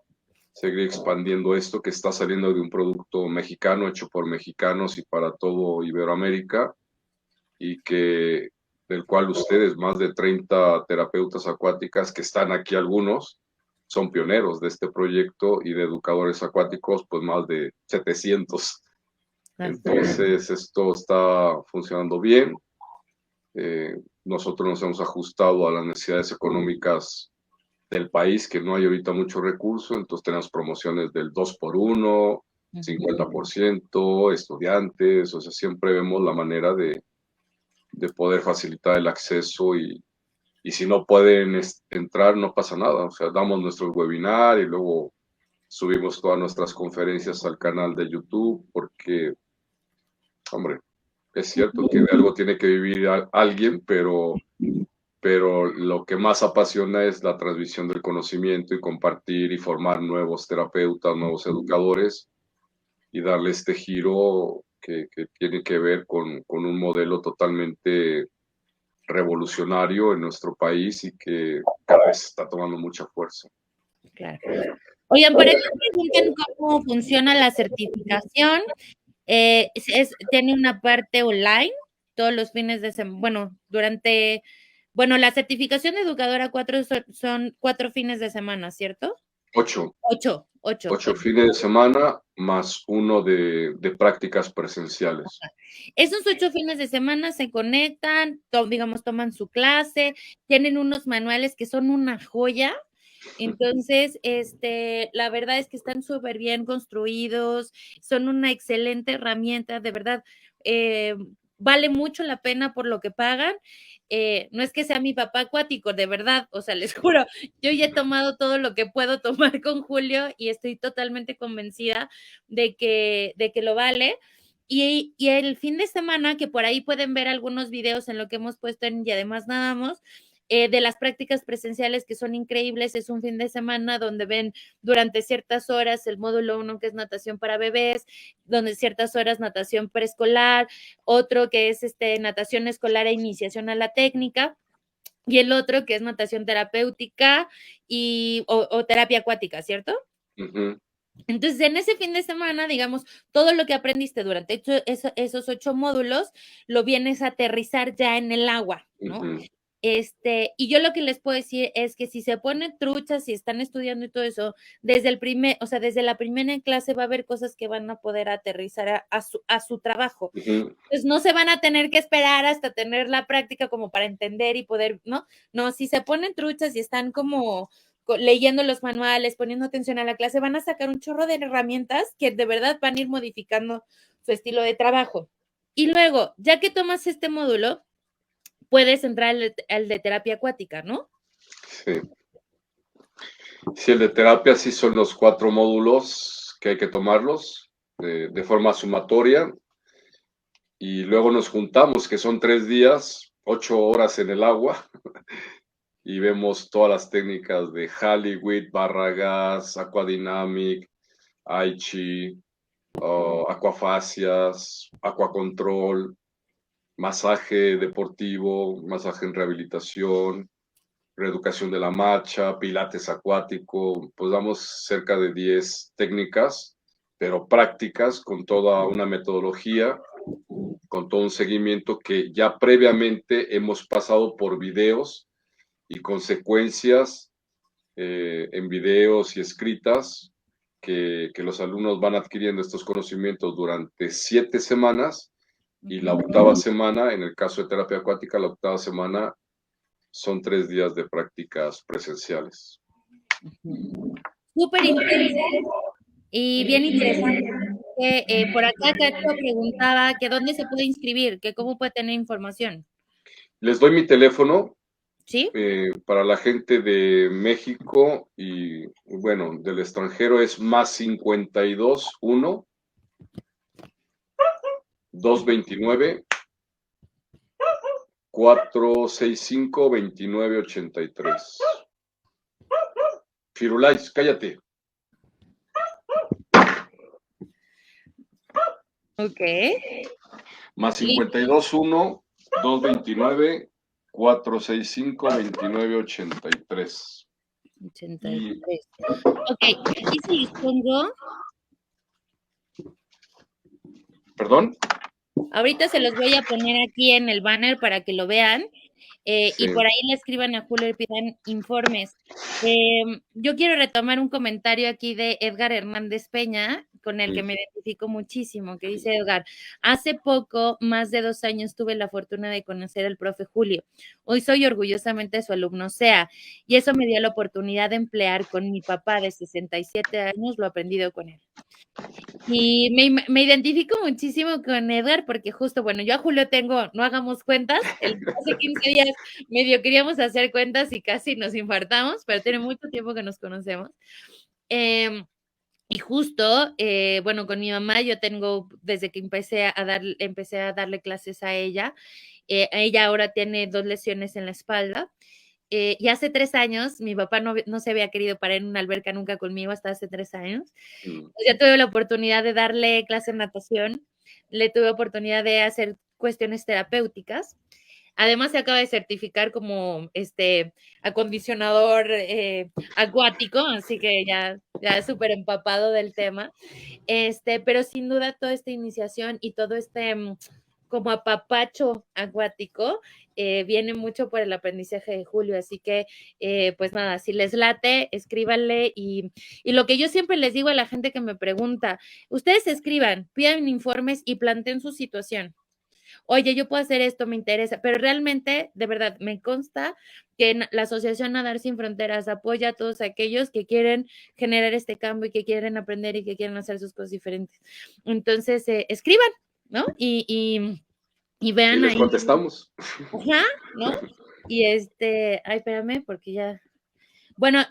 Speaker 2: seguir expandiendo esto que está saliendo de un producto mexicano hecho por mexicanos y para todo Iberoamérica y que del cual ustedes, más de 30 terapeutas acuáticas que están aquí algunos, son pioneros de este proyecto y de educadores acuáticos, pues más de 700. Entonces esto está funcionando bien. Nosotros nos hemos ajustado a las necesidades económicas del país, que no hay ahorita mucho recurso, entonces tenemos promociones del 2x1, 50%, estudiantes, o sea, siempre vemos la manera de poder facilitar el acceso y si no pueden entrar, no pasa nada, o sea, damos nuestro webinar y luego subimos todas nuestras conferencias al canal de YouTube, porque, hombre, es cierto que de algo tiene que vivir alguien, pero lo que más apasiona es la transmisión del conocimiento y compartir y formar nuevos terapeutas, nuevos educadores y darle este giro que tiene que ver con un modelo totalmente revolucionario en nuestro país y que cada vez está tomando mucha fuerza.
Speaker 1: Claro. Oigan, por aquí preguntan cómo funciona la certificación. Tiene una parte online todos los fines de semana, la certificación de educadora 4 son 4 fines de semana, ¿cierto?
Speaker 2: 8.
Speaker 1: 8
Speaker 2: fines de semana más uno de prácticas presenciales.
Speaker 1: Esos 8 fines de semana se conectan, toman su clase, tienen unos manuales que son una joya. Entonces, la verdad es que están súper bien construidos, son una excelente herramienta, de verdad, vale mucho la pena por lo que pagan. No es que sea mi papá acuático, de verdad, o sea, les juro, yo ya he tomado todo lo que puedo tomar con Julio y estoy totalmente convencida de que lo vale. Y el fin de semana, que por ahí pueden ver algunos videos en lo que hemos puesto en Y además nadamos, de las prácticas presenciales que son increíbles, es un fin de semana donde ven durante ciertas horas el módulo 1 que es natación para bebés, donde ciertas horas natación preescolar, otro que es natación escolar e iniciación a la técnica, y el otro que es natación terapéutica o terapia acuática, ¿cierto? Entonces, en ese fin de semana, digamos, todo lo que aprendiste durante esos 8 módulos, lo vienes a aterrizar ya en el agua, ¿no? Y yo lo que les puedo decir es que si se ponen truchas, si están estudiando y todo eso, desde la primera clase va a haber cosas que van a poder aterrizar a su trabajo. Pues no se van a tener que esperar hasta tener la práctica como para entender y poder, ¿no? No, si se ponen truchas y están como leyendo los manuales, poniendo atención a la clase, van a sacar un chorro de herramientas que de verdad van a ir modificando su estilo de trabajo. Y luego, ya que tomas este módulo, puedes entrar al de terapia acuática, ¿no?
Speaker 2: Sí. Sí, el de terapia sí son los 4 módulos que hay que tomarlos de forma sumatoria y luego nos juntamos, que son 3 días, 8 horas en el agua y vemos todas las técnicas de Hollywood, Barragas, Aquadynamic, Aichi, aquafasias, aquacontrol, masaje deportivo, masaje en rehabilitación, reeducación de la marcha, pilates acuático, pues damos cerca de 10 técnicas, pero prácticas con toda una metodología, con todo un seguimiento que ya previamente hemos pasado por videos y consecuencias en videos y escritas que los alumnos van adquiriendo estos conocimientos durante 7 semanas y la 8ª semana, en el caso de terapia acuática, la 8ª semana son 3 días de prácticas presenciales.
Speaker 1: Súper interesante y bien interesante. Por acá Cacho preguntaba que dónde se puede inscribir, que cómo puede tener información.
Speaker 2: Les doy mi teléfono.
Speaker 1: ¿Sí?
Speaker 2: Para la gente de México y, bueno, del extranjero es +52 1 229 465 2983. Firulais, cállate.
Speaker 1: Ok.
Speaker 2: Más 52-1, 229-465-2983.
Speaker 1: 83. Ok, aquí se los pongo.
Speaker 2: ¿Perdón?
Speaker 1: Ahorita se los voy a poner aquí en el banner para que lo vean. Y
Speaker 2: Sí.
Speaker 1: por ahí le escriban a Julio y pidan informes. Yo quiero retomar un comentario aquí de Edgar Hernández Peña, con el que me identifico muchísimo, que dice Edgar, hace poco, más de 2 años, tuve la fortuna de conocer al profe Julio. Hoy soy orgullosamente su alumno SEA, y eso me dio la oportunidad de emplear con mi papá de 67 años lo aprendido con él. Y me identifico muchísimo con Edgar porque justo, bueno, yo a Julio tengo, no hagamos cuentas, hace 15 días medio queríamos hacer cuentas y casi nos infartamos, pero tiene mucho tiempo que nos conocemos. Y justo, bueno, con mi mamá yo tengo, desde que empecé a darle clases a ella ahora tiene 2 lesiones en la espalda. Y hace 3 años, mi papá no se había querido parar en una alberca nunca conmigo hasta hace 3 años. Ya tuve la oportunidad de darle clase de natación, le tuve oportunidad de hacer cuestiones terapéuticas. Además, se acaba de certificar como acondicionador acuático, así que ya es súper empapado del tema. Pero sin duda, toda esta iniciación y todo como apapacho acuático viene mucho por el aprendizaje de Julio, así que pues nada, si les late, escríbanle y lo que yo siempre les digo a la gente que me pregunta, ustedes escriban, pidan informes y planteen su situación. Oye, yo puedo hacer esto, me interesa, pero realmente, de verdad, me consta que la Asociación Nadar Sin Fronteras apoya a todos aquellos que quieren generar este cambio y que quieren aprender y que quieren hacer sus cosas diferentes. Entonces, escriban, ¿no? Y vean
Speaker 2: y les
Speaker 1: ahí.
Speaker 2: Contestamos.
Speaker 1: Ajá, ¿no? Y ay, espérame, porque ya. Bueno,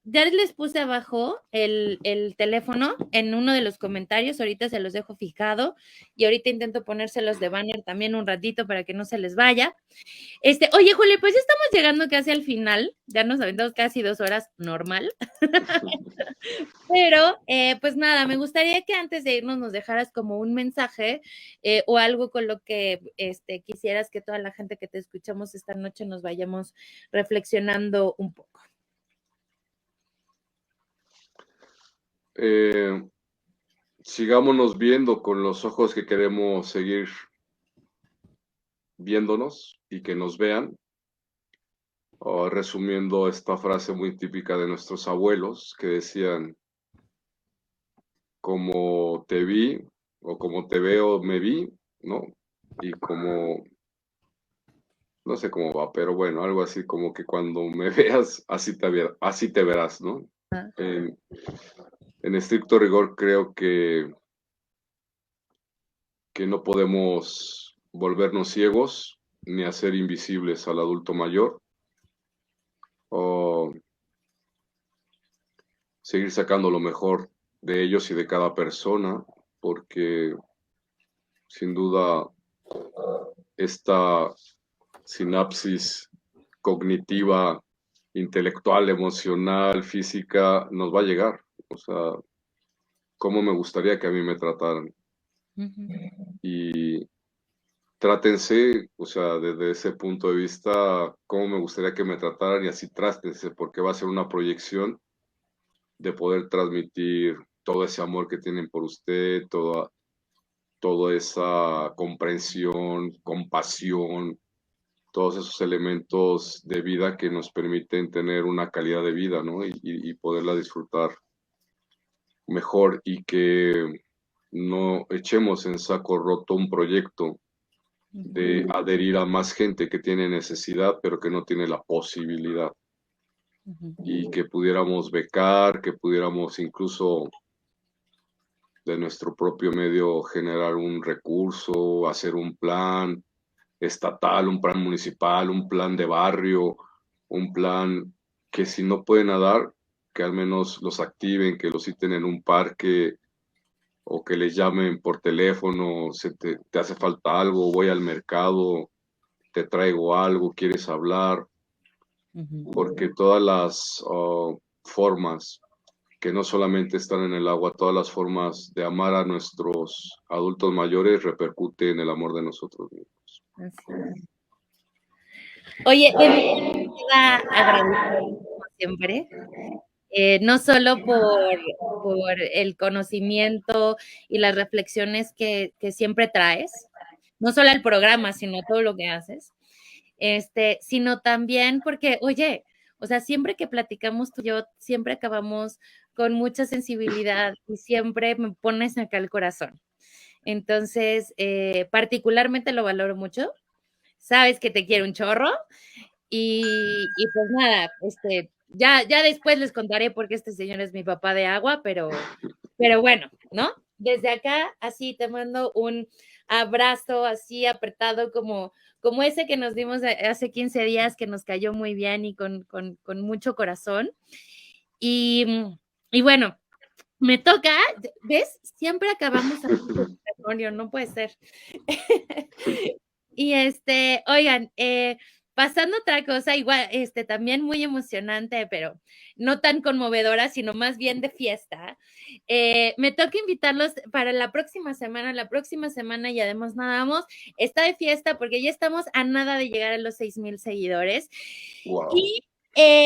Speaker 1: ya les puse abajo el teléfono en uno de los comentarios, ahorita se los dejo fijado y ahorita intento ponérselos de banner también un ratito para que no se les vaya. Oye, Julio, pues ya estamos llegando casi al final, ya nos aventamos casi 2 horas normal. Pero, pues nada, me gustaría que antes de irnos nos dejaras como un mensaje o algo con lo que quisieras que toda la gente que te escuchamos esta noche nos vayamos reflexionando un poco.
Speaker 2: Sigámonos viendo con los ojos que queremos seguir viéndonos y que nos vean. Resumiendo esta frase muy típica de nuestros abuelos que decían, como te vi o como te veo me vi, ¿no? Y como, no sé cómo va, pero bueno, algo así como que cuando me veas, así te verás, ¿no? En estricto rigor creo que no podemos volvernos ciegos ni hacer invisibles al adulto mayor o seguir sacando lo mejor de ellos y de cada persona, porque sin duda esta sinapsis cognitiva, intelectual, emocional, física, nos va a llegar. O sea, cómo me gustaría que a mí me trataran. Y trátense, o sea, desde ese punto de vista, cómo me gustaría que me trataran y así trátense, porque va a ser una proyección de poder transmitir todo ese amor que tienen por usted, toda esa comprensión, compasión, todos esos elementos de vida que nos permiten tener una calidad de vida, ¿no? Y poderla disfrutar mejor y que no echemos en saco roto un proyecto de adherir a más gente que tiene necesidad, pero que no tiene la posibilidad. Y que pudiéramos becar, que pudiéramos incluso de nuestro propio medio generar un recurso, hacer un plan estatal, un plan municipal, un plan de barrio, un plan que si no pueden nadar, que al menos los activen, que los citen en un parque o que les llamen por teléfono, te hace falta algo, voy al mercado, te traigo algo, quieres hablar, porque todas las formas que no solamente están en el agua, todas las formas de amar a nuestros adultos mayores repercute en el amor de nosotros mismos.
Speaker 1: Así es. Oye, de mi parte queda agradecer como siempre, no solo por el conocimiento y las reflexiones que siempre traes, no solo al programa, sino todo lo que haces, sino también porque, oye, o sea, siempre que platicamos tú y yo, siempre acabamos con mucha sensibilidad y siempre me pones acá el corazón. Entonces, particularmente lo valoro mucho. Sabes que te quiero un chorro y pues nada, ya después les contaré por qué este señor es mi papá de agua, pero bueno, ¿no? Desde acá, así te mando un abrazo así apretado como ese que nos dimos hace 15 días, que nos cayó muy bien y con mucho corazón. Y bueno, me toca, ¿ves? Siempre acabamos así con testimonio, no puede ser. Y oigan, pasando a otra cosa, igual, también muy emocionante, pero no tan conmovedora, sino más bien de fiesta. Me toca invitarlos para la próxima semana. La próxima semana, y además nadamos, está de fiesta porque ya estamos a nada de llegar a los 6,000 seguidores.
Speaker 2: Wow.
Speaker 1: Y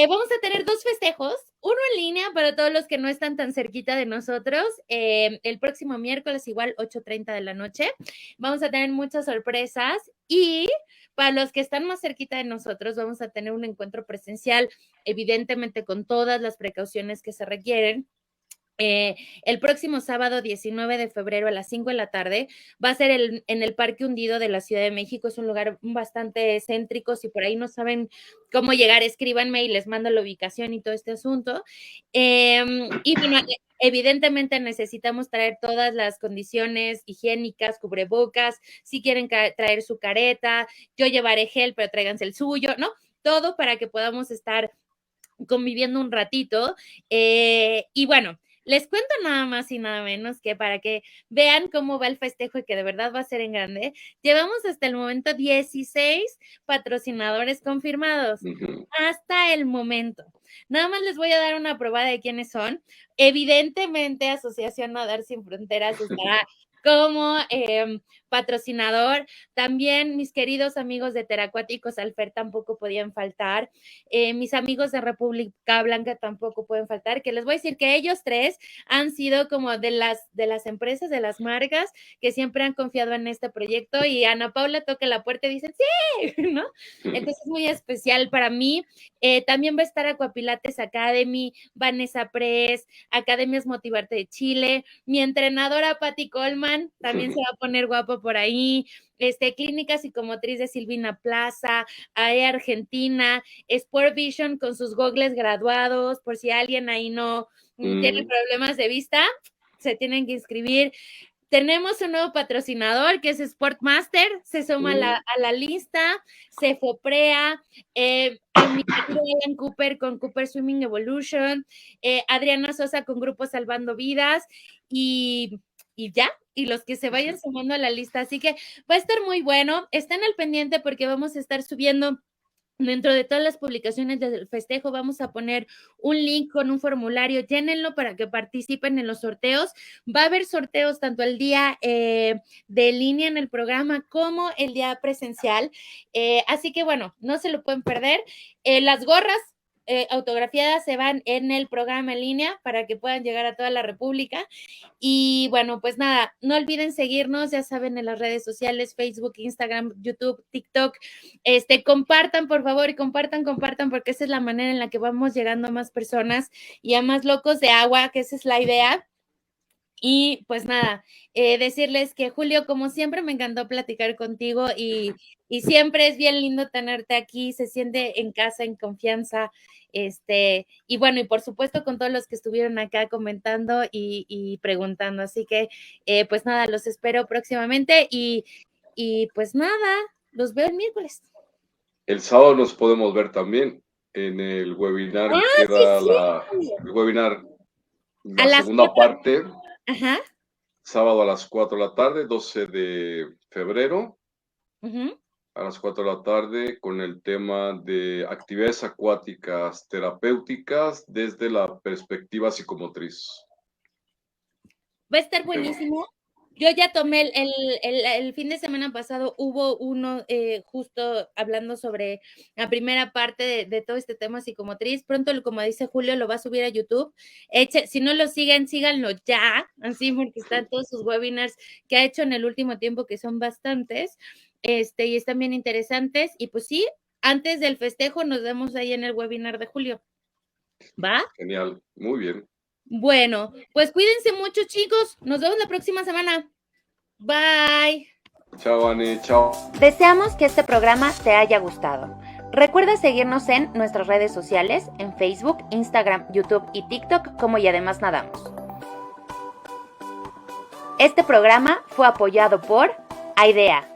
Speaker 1: vamos a tener 2 festejos, uno en línea para todos los que no están tan cerquita de nosotros, el próximo miércoles igual 8:30 de la noche. Vamos a tener muchas sorpresas y para los que están más cerquita de nosotros vamos a tener un encuentro presencial, evidentemente con todas las precauciones que se requieren. El próximo sábado 19 de febrero a las 5 de la tarde va a ser en el Parque Hundido de la Ciudad de México. Es un lugar bastante céntrico. Si por ahí no saben cómo llegar, escríbanme y les mando la ubicación y todo este asunto. Y bueno, evidentemente necesitamos traer todas las condiciones higiénicas, cubrebocas, si quieren traer su careta, yo llevaré gel, pero tráiganse el suyo, ¿no? Todo para que podamos estar conviviendo un ratito. Y bueno, les cuento nada más y nada menos que para que vean cómo va el festejo y que de verdad va a ser en grande. Llevamos hasta el momento 16 patrocinadores confirmados. Hasta el momento. Nada más les voy a dar una probada de quiénes son. Evidentemente, Asociación Nadar Sin Fronteras estará como patrocinador. También mis queridos amigos de Teracuáticos Alfer tampoco podían faltar. Mis amigos de República Blanca tampoco pueden faltar, que les voy a decir que ellos 3 han sido como de las empresas, de las marcas que siempre han confiado en este proyecto, y Ana Paula toca la puerta y dice, ¡sí! ¿No? Entonces es muy especial para mí. También va a estar Aquapilates Academy, Vanessa Press, Academias Motivarte de Chile, mi entrenadora Patti Coleman también se va a poner guapo por ahí, Clínica Psicomotriz de Silvina Plaza, AE Argentina, Sport Vision con sus gogles graduados, por si alguien ahí no tiene problemas de vista, se tienen que inscribir. Tenemos un nuevo patrocinador que es Sportmaster, se suma a la lista, Cefoprea, mi querido Alan Cooper con Cooper Swimming Evolution, Adriana Sosa con Grupo Salvando Vidas y ya, y los que se vayan sumando a la lista. Así que va a estar muy bueno. Estén al pendiente porque vamos a estar subiendo. Dentro de todas las publicaciones del festejo vamos a poner un link con un formulario, llénenlo para que participen en los sorteos. Va a haber sorteos tanto el día de línea en el programa como el día presencial. Así que bueno, no se lo pueden perder. Las gorras autografiadas se van en el programa en línea para que puedan llegar a toda la República. Y bueno, pues nada, no olviden seguirnos, ya saben, en las redes sociales, Facebook, Instagram, YouTube, TikTok. Compartan, por favor, y compartan, porque esa es la manera en la que vamos llegando a más personas y a más locos de agua, que esa es la idea. Y pues nada, decirles que Julio, como siempre, me encantó platicar contigo y siempre es bien lindo tenerte aquí, se siente en casa, en confianza, y bueno, y por supuesto con todos los que estuvieron acá comentando y preguntando, así que pues nada, los espero próximamente y pues nada, los veo el miércoles.
Speaker 2: El sábado nos podemos ver también en el webinar, queda el webinar, la segunda parte. Sábado a las 4 de la tarde, 12 de febrero. a las 4 de la tarde con el tema de actividades acuáticas terapéuticas desde la perspectiva psicomotriz.
Speaker 1: Va a estar buenísimo. Yo ya tomé el fin de semana pasado, hubo uno justo hablando sobre la primera parte de todo este tema psicomotriz. Pronto, como dice Julio, lo va a subir a YouTube. Si no lo siguen, síganlo ya, así porque están todos sus webinars que ha hecho en el último tiempo, que son bastantes, y están bien interesantes. Y pues sí, antes del festejo nos vemos ahí en el webinar de Julio. ¿Va?
Speaker 2: Genial, muy bien.
Speaker 1: Bueno, pues cuídense mucho, chicos. Nos vemos la próxima semana. Bye.
Speaker 2: Chao, Ani. Chao.
Speaker 1: Deseamos que este programa te haya gustado. Recuerda seguirnos en nuestras redes sociales, en Facebook, Instagram, YouTube y TikTok como Y Además Nadamos. Este programa fue apoyado por Aidea.